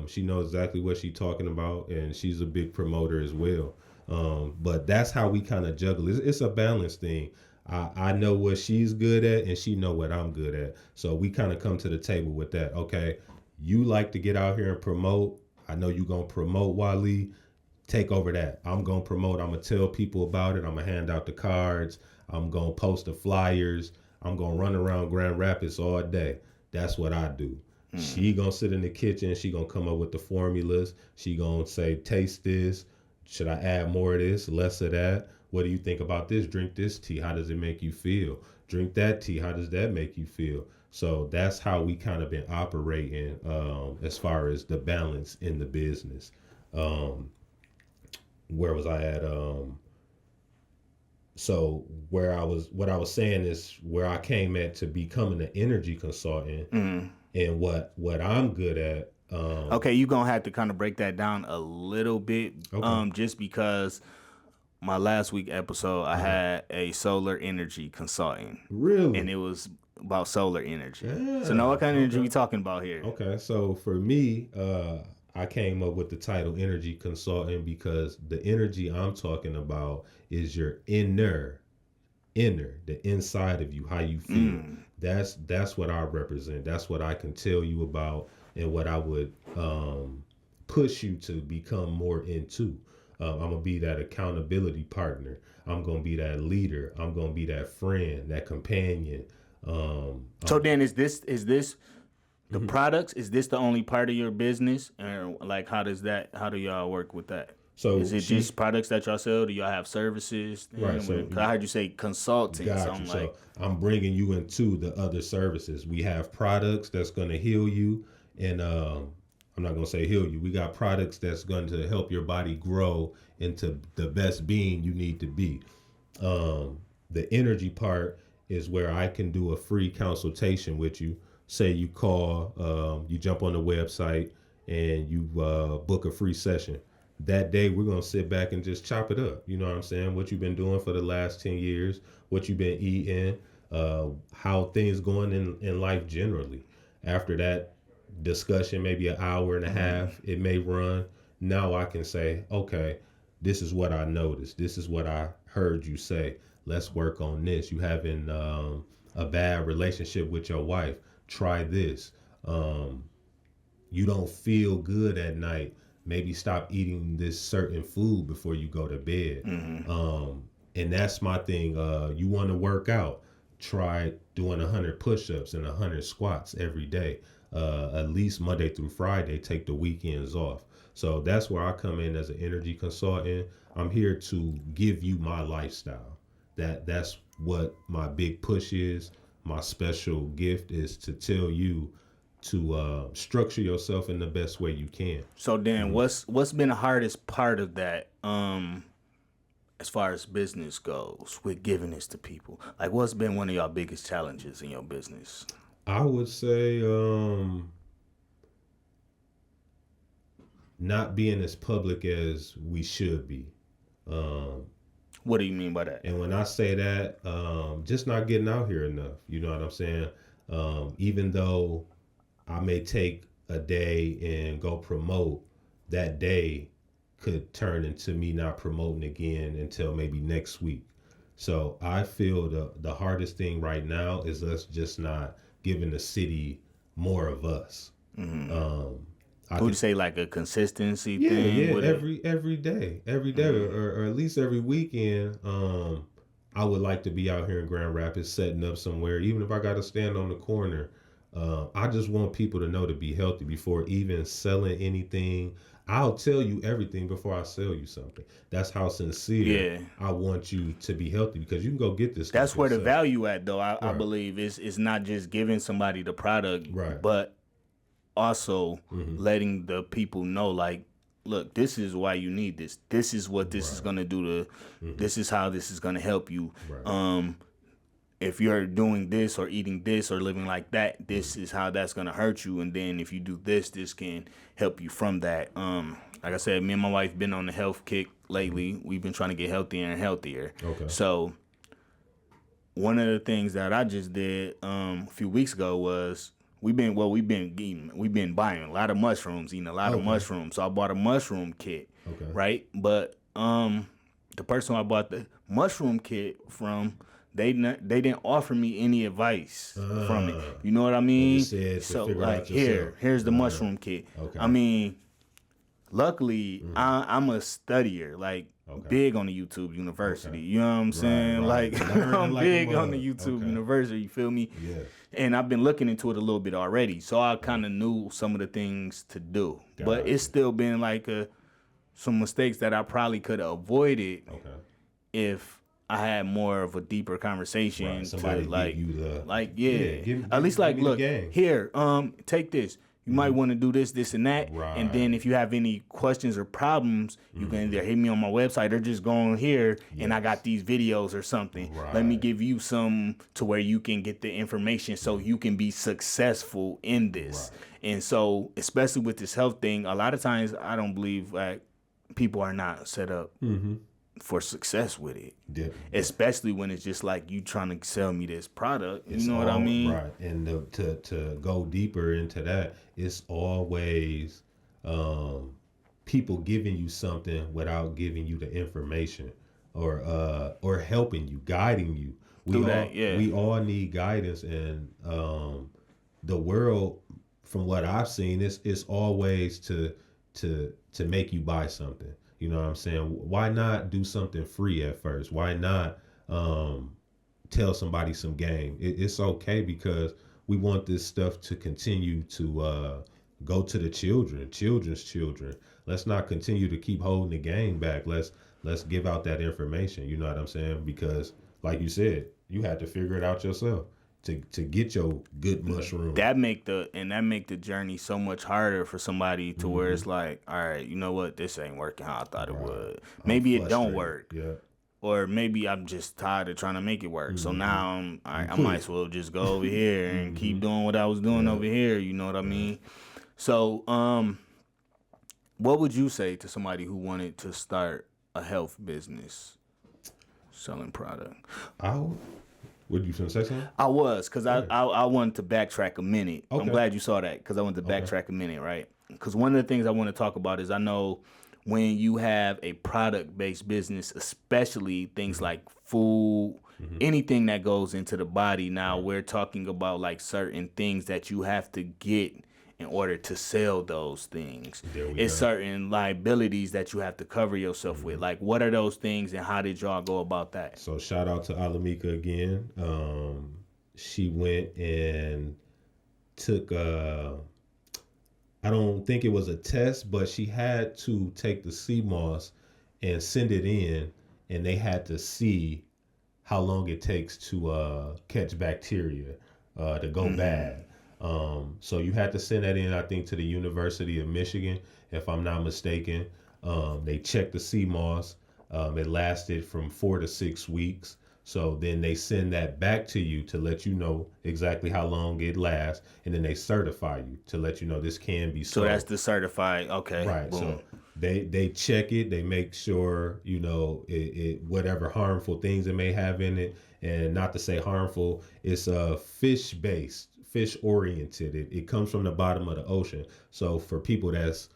She knows exactly what she's talking about, and she's a big promoter as well. But that's how we kind of juggle. It's a balance thing. I know what she's good at, and she know what I'm good at. So we kind of come to the table with that. Okay, you like to get out here and promote. I know you gonna promote, Wally. Take over that. I'm gonna promote. I'm gonna tell people about it. I'm gonna hand out the cards. I'm gonna post the flyers. I'm gonna run around Grand Rapids all day. That's what I do. She gonna sit in the kitchen. She gonna come up with the formulas. She gonna say, taste this. Should I add more of this, less of that? What do you think about this? Drink this tea. How does it make you feel? Drink that tea. How does that make you feel? So that's how we kind of been operating as far as the balance in the business. Where was I at? So what I was saying is where I came at to becoming an energy consultant and what I'm good at. Okay, you're going to have to kind of break that down a little bit, just because my last week episode, I had a solar energy consulting. Really? And it was about solar energy. Yeah, so now what kind of energy we talking about here? Okay, so for me, I came up with the title energy consultant because the energy I'm talking about is your inner, the inside of you, how you feel. That's what I represent. That's what I can tell you about and what I would push you to become more into. I'm going to be that accountability partner. I'm going to be that leader. I'm going to be that friend, that companion. So then is this the products? Is this the only part of your business? Or like, how do y'all work with that? So is it just products that y'all sell? Do y'all have services? Right. So I heard you say consulting. Got you. So I'm bringing you into the other services. We have products that's going to heal you. And I'm not going to say heal you. We got products that's going to help your body grow into the best being you need to be. The energy part is where I can do a free consultation with you. Say you call, you jump on the website and you book a free session. That day, we're going to sit back and just chop it up. You know what I'm saying? What you've been doing for the last 10 years, what you've been eating, how things going in life generally. After that discussion, maybe an hour and a half, it may run. Now I can say, okay, this is what I noticed. This is what I heard you say. Let's work on this. You having a bad relationship with your wife. Try this. You don't feel good at night. Maybe stop eating this certain food before you go to bed. And that's my thing. You want to work out, try doing 100 push-ups and 100 squats every day, at least Monday through Friday. Take the weekends off. So that's where I come in as an energy consultant. I'm here to give you my lifestyle. That's what my big push is. My special gift is to tell you to structure yourself in the best way you can. So then, what's been the hardest part of that? As far as business goes, with giving this to people, like what's been one of y'all biggest challenges in your business? I would say not being as public as we should be. What do you mean by that? And when I say that, just not getting out here enough. You know what I'm saying? Even though I may take a day and go promote, that day could turn into me not promoting again until maybe next week. So I feel the hardest thing right now is us just not giving the city more of us. Would you say like a consistency Yeah, thing? yeah. with it? Every day, or at least every weekend. I would like to be out here in Grand Rapids setting up somewhere, even if I got to stand on the corner. I just want people to know to be healthy before even selling anything. I'll tell you everything before I sell you something. That's how sincere I want you to be healthy, because you can go get this. That's stuff where the yourself. value at, though. I believe is not just giving somebody the product, Right. but also letting the people know, like, look, this is why you need this. This is what this is gonna do to. This is how this is gonna help you. Right. If you're doing this or eating this or living like that, this is how that's gonna hurt you. And then if you do this, this can help you from that. Like I said, me and my wife been on the health kick lately. We've been trying to get healthier and healthier. Okay. So one of the things that I just did a few weeks ago was we've been buying a lot of mushrooms, eating a lot of mushrooms. So I bought a mushroom kit, right? But the person I bought the mushroom kit from, they didn't offer me any advice from it. You know what I mean? So like here's the mushroom kit. Okay. I mean, luckily I'm a studier, like big on the YouTube University. You know what I'm saying? Right. Like I'm big on the YouTube University. You feel me? Yeah. And I've been looking into it a little bit already, so I kind of knew some of the things to do. But it's still been like some mistakes that I probably could have avoided if I had more of a deeper conversation. Right. Somebody to like, give you the at least like, look, game. here, take this. You might want to do this, this, and that. Right. And then if you have any questions or problems, you can either hit me on my website or just go on here and I got these videos or something. Right. Let me give you some to where you can get the information so you can be successful in this. Right. And so, especially with this health thing, a lot of times I don't believe like people are not set up for success with it. Yeah. Especially when it's just like you trying to sell me this product. You know what I mean? Right. And to go deeper into that, it's always people giving you something without giving you the information or helping you, guiding you. We all need guidance, and the world, from what I've seen, it's always to make you buy something. You know what I'm saying? Why not do something free at first? Why not tell somebody some game? It's okay, because we want this stuff to continue to go to the children's children. Let's not continue to keep holding the game back. Let's give out that information. You know what I'm saying? Because, like you said, you had to figure it out yourself to get your good mushroom. That make the journey so much harder for somebody to where it's like, all right, you know what, this ain't working how I thought it would. Maybe it don't work. Yeah. Or maybe I'm just tired of trying to make it work. So now I might as well just go over here and keep doing what I was doing over here. You know what I mean? So, what would you say to somebody who wanted to start a health business selling product? What you finna say something? I was, because I wanted to backtrack a minute. Okay. I'm glad you saw that, because I wanted to backtrack a minute, right? Because one of the things I want to talk about is I know when you have a product-based business, especially things like food, anything that goes into the body. Now we're talking about like certain things that you have to get in order to sell those things. It's certain liabilities that you have to cover yourself with. Like, what are those things, and how did y'all go about that? So shout out to Alamika again. She went and took I don't think it was a test, but she had to take the sea moss and send it in, and they had to see how long it takes to catch bacteria to go bad. So you had to send that in, I think, to the University of Michigan, if I'm not mistaken. They checked the sea moss. It lasted from 4 to 6 weeks. So then they send that back to you to let you know exactly how long it lasts, and then they certify you to let you know this can be sold. So that's the certified, okay. Right. Boom. So they check it, they make sure, it whatever harmful things it may have in it, and not to say harmful, it's fish based, fish oriented. It comes from the bottom of the ocean. So for people that's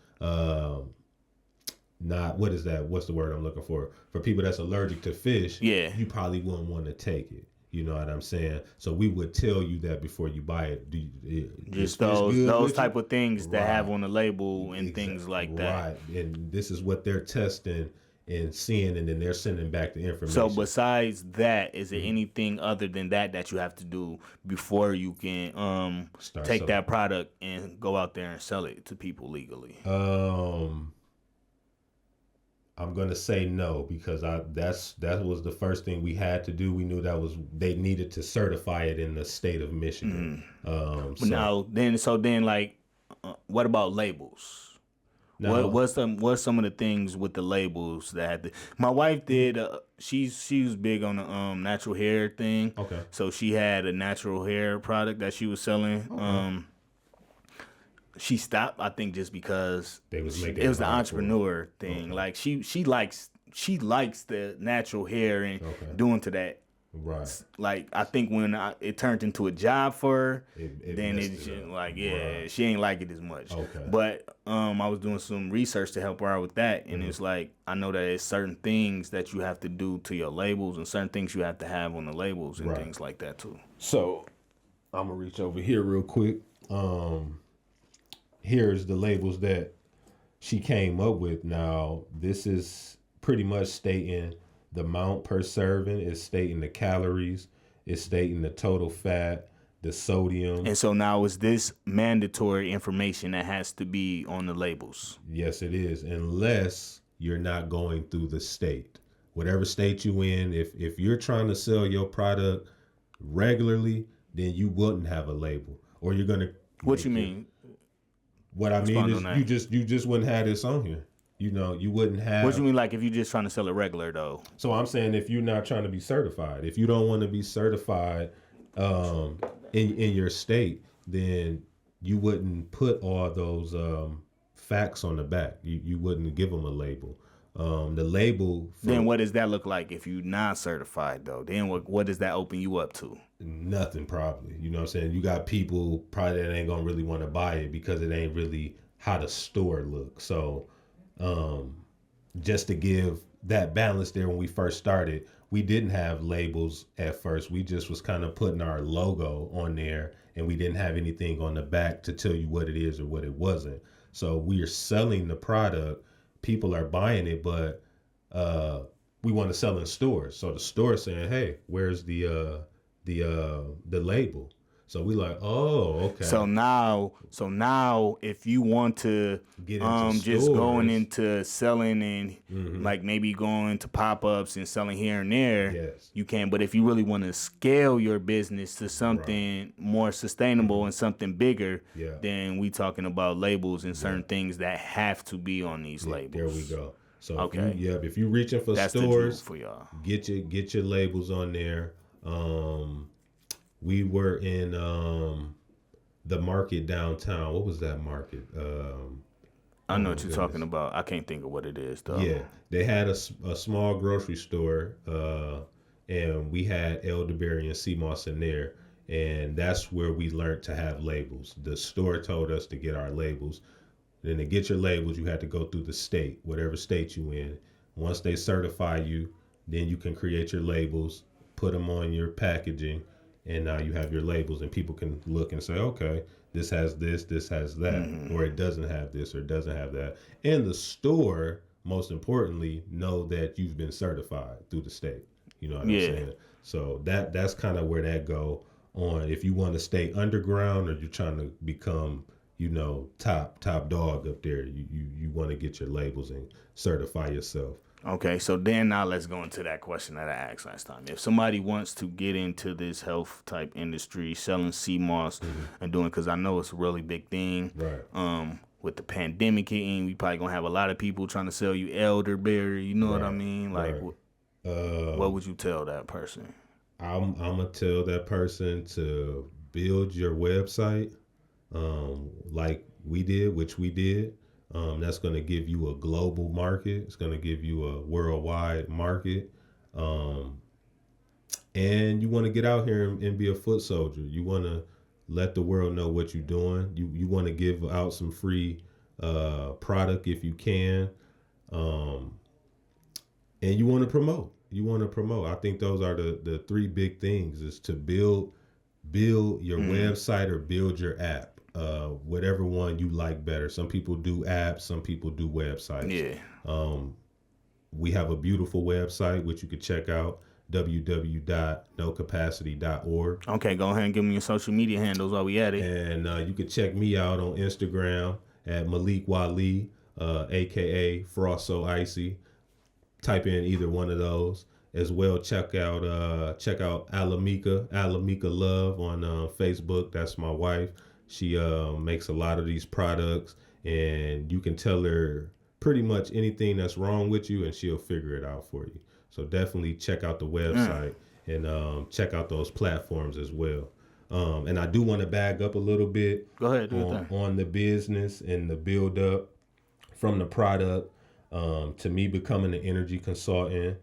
not, what is that? What's the word I'm looking for? For people that's allergic to fish, you probably wouldn't want to take it. You know what I'm saying? So we would tell you that before you buy it. Just those type of things that have on the label and things like that. Right. And this is what they're testing and seeing, and then they're sending back the information. So besides that, is there anything other than that you have to do before you can take that product and go out there and sell it to people legally? I'm gonna say no, because that was the first thing we had to do. We knew they needed to certify it in the state of Michigan. What about labels? What's some of the things with the labels that had to? My wife did. She was big on the natural hair thing. Okay. So she had a natural hair product that she was selling. Okay. She stopped, I think, just because it was the entrepreneur thing. Okay. Like she likes the natural hair and doing to that. Right. Like, I think when it turned into a job for her, she ain't like it as much. Okay. But I was doing some research to help her out with that, and it's like, I know that there's certain things that you have to do to your labels and certain things you have to have on the labels and things like that too. So I'm gonna reach over here real quick. Here's the labels that she came up with. Now, this is pretty much stating the amount per serving, is stating the calories, it's stating the total fat, the sodium. And so now, is this mandatory information that has to be on the labels? Yes, it is, unless you're not going through the state. Whatever state you in, if you're trying to sell your product regularly, then you wouldn't have a label. Or you're gonna. What you mean? What I mean is you just wouldn't have this on here. You wouldn't have. What do you mean, like if you're just trying to sell it regular though? So I'm saying, if you're not trying to be certified, if you don't want to be certified in your state, then you wouldn't put all those facts on the back. You wouldn't give them a label. The label. Then what does that look like if you're not certified though? Then what does that open you up to? Nothing, probably. You know what I'm saying? You got people probably that ain't gonna really want to buy it because it ain't really how the store looks. So just to give that balance there, when we first started, we didn't have labels at first. We just was kind of putting our logo on there, and we didn't have anything on the back to tell you what it is or what it wasn't. So we are selling the product, people are buying it, but we want to sell in stores. So the store is saying, hey, where's the label? So we like, oh, okay. So now, if you want to get into just stores, going into selling and like maybe going to pop-ups and selling here and there, you can. But if you really want to scale your business to something more sustainable and something bigger, then we talking about labels and certain things that have to be on these labels. There we go. So if you're reaching for stores, for y'all. Get your labels on there. We were in the market downtown. What was that market? I know what you're talking about. I can't think of what it is though. Yeah, they had a small grocery store. and we had elderberry and sea moss in there. And that's where we learned to have labels. The store told us to get our labels. Then to get your labels, you had to go through the state, whatever state you in. Once they certify you, then you can create your labels, put them on your packaging, and now you have your labels, and people can look and say, okay, this has this has that, or it doesn't have this, or it doesn't have that. And the store, most importantly, know that you've been certified through the state. You know what I'm saying? So that's kind of where that go on. If you want to stay underground, or you're trying to become, top dog up there, you want to get your labels and certify yourself. Okay, so then now let's go into that question that I asked last time. If somebody wants to get into this health type industry, selling sea moss and doing, because I know it's a really big thing. Right. With the pandemic hitting, we probably gonna have a lot of people trying to sell you elderberry. You know what I mean? Like, what would you tell that person? I'm gonna tell that person to build your website, like we did, which we did. That's going to give you a global market. It's going to give you a worldwide market. And you want to get out here and be a foot soldier. You want to let the world know what you're doing. You want to give out some free product if you can. And you want to promote. I think those are the three big things, is to build your website or build your app. Whatever one you like better. Some people do apps, some people do websites. Yeah. We have a beautiful website which you could check out, www.nocapacity.org. Okay, go ahead and give me your social media handles while we at it. And you could check me out on Instagram at Malik Wali, aka Frost So Icy. Type in either one of those. As well, check out Alamika Love on Facebook. That's my wife. She makes a lot of these products, and you can tell her pretty much anything that's wrong with you, and she'll figure it out for you. So definitely check out the website and check out those platforms as well. And I do want to bag up a little bit. Go ahead, on the business and the build up from the product to me becoming an energy consultant.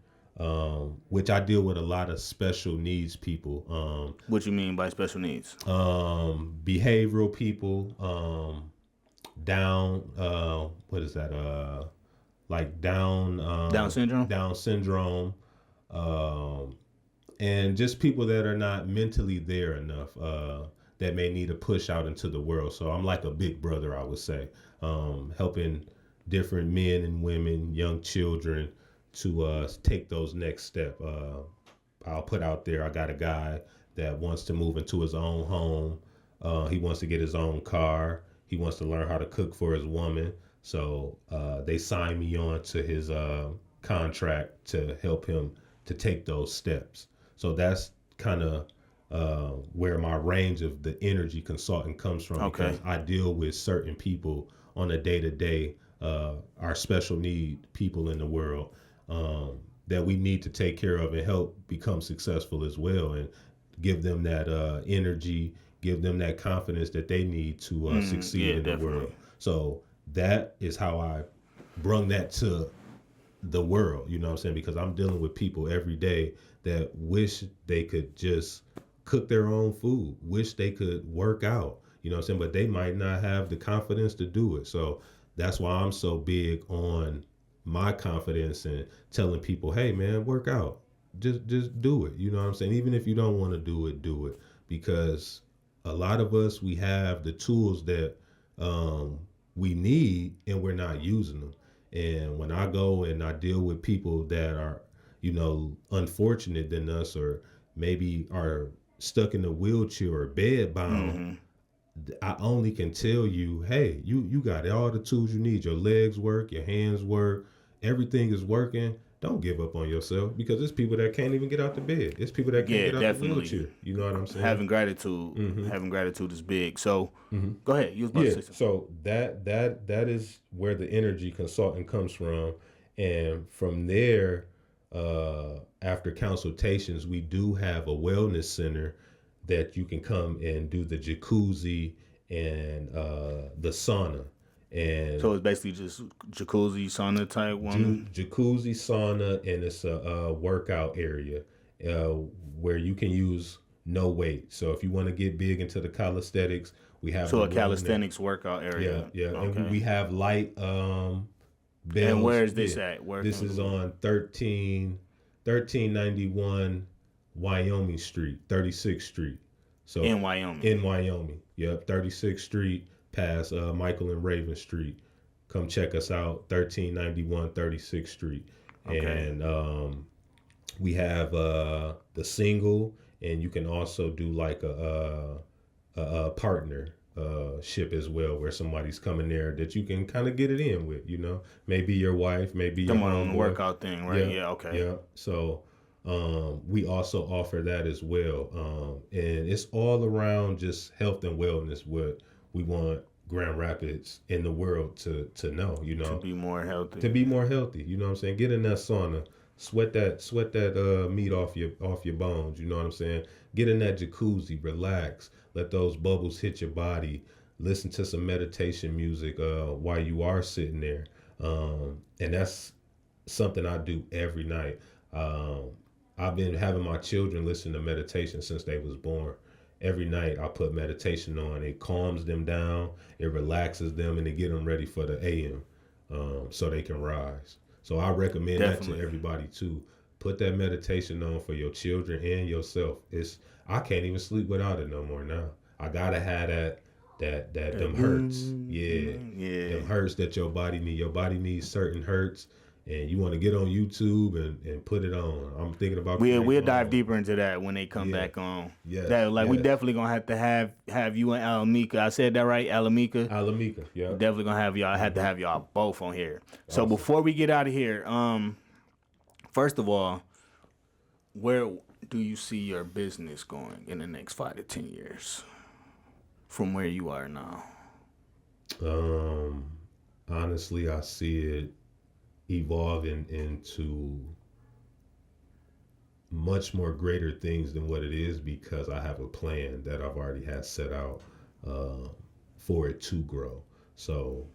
Which I deal with a lot of special needs people. What you mean by special needs? Behavioral people, down, what is that? Like Down syndrome? Down syndrome, and just people that are not mentally there enough, that may need a push out into the world. So I'm like a big brother, I would say, helping different men and women, young children, to take those next step. I'll put out there, I got a guy that wants to move into his own home. He wants to get his own car. He wants to learn how to cook for his woman. So they signed me on to his contract to help him to take those steps. So that's kind of where my range of the energy consultant comes from. Okay. Because I deal with certain people on a day-to-day, our special need people in the world, that we need to take care of and help become successful as well, and give them that energy, give them that confidence that they need to succeed in the world. So that is how I brung that to the world, you know what I'm saying? Because I'm dealing with people every day that wish they could just cook their own food, wish they could work out, you know what I'm saying? But they might not have the confidence to do it. So that's why I'm so big on my confidence and telling people, hey man, work out. Just do it. You know what I'm saying? Even if you don't want to do it, do it. Because a lot of us, we have the tools that we need and we're not using them. And when I go and I deal with people that are, unfortunate than us, or maybe are stuck in a wheelchair or bed bound, I only can tell you, hey, you got all the tools you need. Your legs work, your hands work, everything is working. Don't give up on yourself, because there's people that can't even get out the bed. It's people that can't get out the wheelchair. You know what I'm saying? Having gratitude is big. So go ahead. You was about to say something. So that is where the energy consultant comes from. And from there, after consultations, we do have a wellness center that you can come and do the jacuzzi and the sauna. And so it's basically just jacuzzi, sauna type one? Jacuzzi, sauna, and it's a workout area. uh, where you can use no weight. So if you want to get big into the calisthenics, we have So the a room calisthenics workout there. area. Yeah, Okay. and we have light And bells. where is this Yeah. at? Where This can is we- on 1391 Wyoming Street, 36th Street. So in Wyoming. in Wyoming. Yep, 36th Street past Michael and Raven Street. Come check us out, 1391 36th Street. Okay. And we have the single, and you can also do like a partner ship as well, where somebody's coming there that you can kind of get it in with, you know, maybe your wife, maybe your Come on, homeboy. workout thing, right? Yeah, okay. Yeah. So we also offer that as well. And it's all around just health and wellness, what we want Grand Rapids in the world to know, you know. To be more healthy. To be more healthy, you know what I'm saying? Get in that sauna, sweat that meat off your bones, you know what I'm saying? Get in that jacuzzi, relax, let those bubbles hit your body, listen to some meditation music while you are sitting there. And that's something I do every night. I've been having my children listen to meditation since they was born. Every night I put meditation on. It calms them down, it relaxes them, and it get them ready for the AM, so they can rise. So I recommend that Definitely. to everybody too. Put that meditation on for your children and yourself. I can't even sleep without it no more now. I gotta have that them hurts. Yeah. Them hurts that your body need. Your body needs certain hurts, and you want to get on YouTube and put it on. I'm thinking about We'll dive deeper into that when they come Yeah. back on. Yeah, That we yeah. definitely gonna have you and Alamika. I said that right, Alamika. Alamika, yeah. Definitely gonna have y'all. I had to have y'all both on here. So Awesome. before we get out of here, first of all, where do you see your business going in the next 5 to 10 years from where you are now? Honestly, I see it evolving into much more greater things than what it is, because I have a plan that I've already had set out for it to grow. So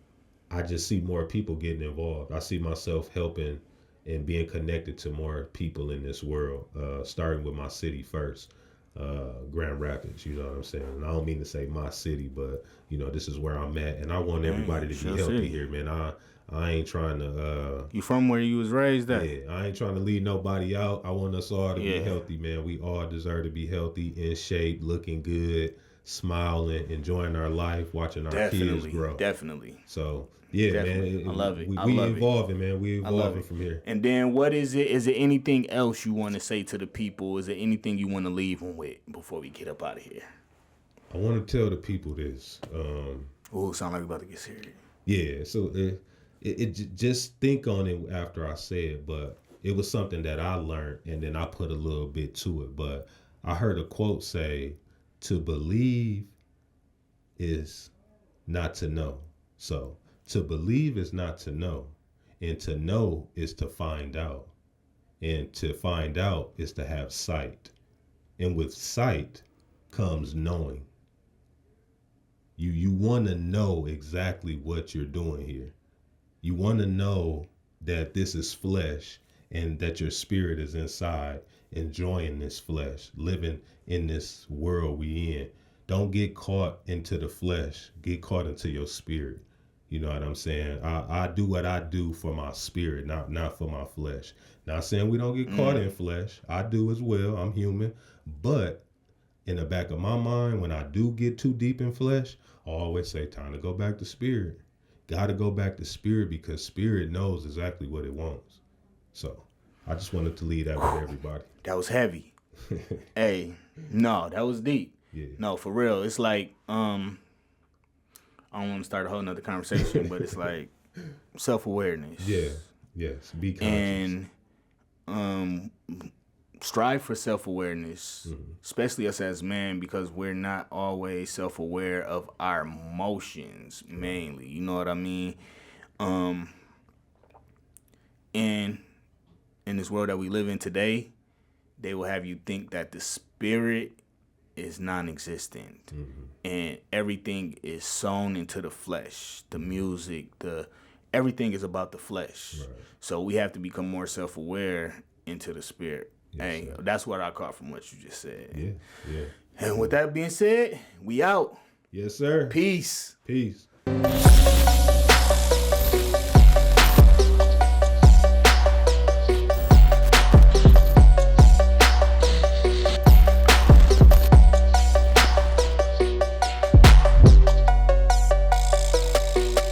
I just see more people getting involved. I see myself helping and being connected to more people in this world, starting with my city first, Grand Rapids, you know what I'm saying? And I don't mean to say my city, but, you know, this is where I'm at, and I want everybody to sure be healthy city. here, man. I ain't trying to You from where you was raised at? yeah, I ain't trying to leave nobody out. I want us all to Yeah. be healthy, man. We all deserve to be healthy, in shape, looking good, smiling, enjoying our life, watching our kids grow. Definitely. So yeah, Definitely. man. I love it. We I love it. evolving, man. We I love evolving it. from here. And then what is it? Is there anything else you want to say to the people? Is there anything you want to leave them with before we get up out of here? I want to tell the people this. Oh, sound like we about to get serious. Yeah, so just think on it after I say it, but it was something that I learned, and then I put a little bit to it. But I heard a quote say, "To believe is not to know." So to believe is not to know, and to know is to find out, and to find out is to have sight, and with sight comes knowing. You want to know exactly what you're doing here. You want to know that this is flesh, and that your spirit is inside, enjoying this flesh, living in this world we in. Don't get caught into the flesh. Get caught into your spirit. You know what I'm saying? I do what I do for my spirit, not for my flesh. Not saying we don't get caught in flesh. I do as well. I'm human. But in the back of my mind, when I do get too deep in flesh, I always say, time to go back to spirit. Got to go back to spirit, because spirit knows exactly what it wants. So I just wanted to leave that with everybody. That was heavy. Hey, no, that was deep. Yeah. No, for real. It's like, I don't want to start a whole nother conversation, but it's like self-awareness. Yeah. Yes. Be conscious. And strive for self-awareness, especially us as men, because we're not always self-aware of our emotions mainly. You know what I mean? And in this world that we live in today, they will have you think that the spirit is non-existent, and everything is sown into the flesh. The music, everything is about the flesh. Right. So we have to become more self-aware into the spirit. Hey, sir. that's what I caught from what you just said. Yeah. And with that being said, we out. Yes, sir. Peace. Peace.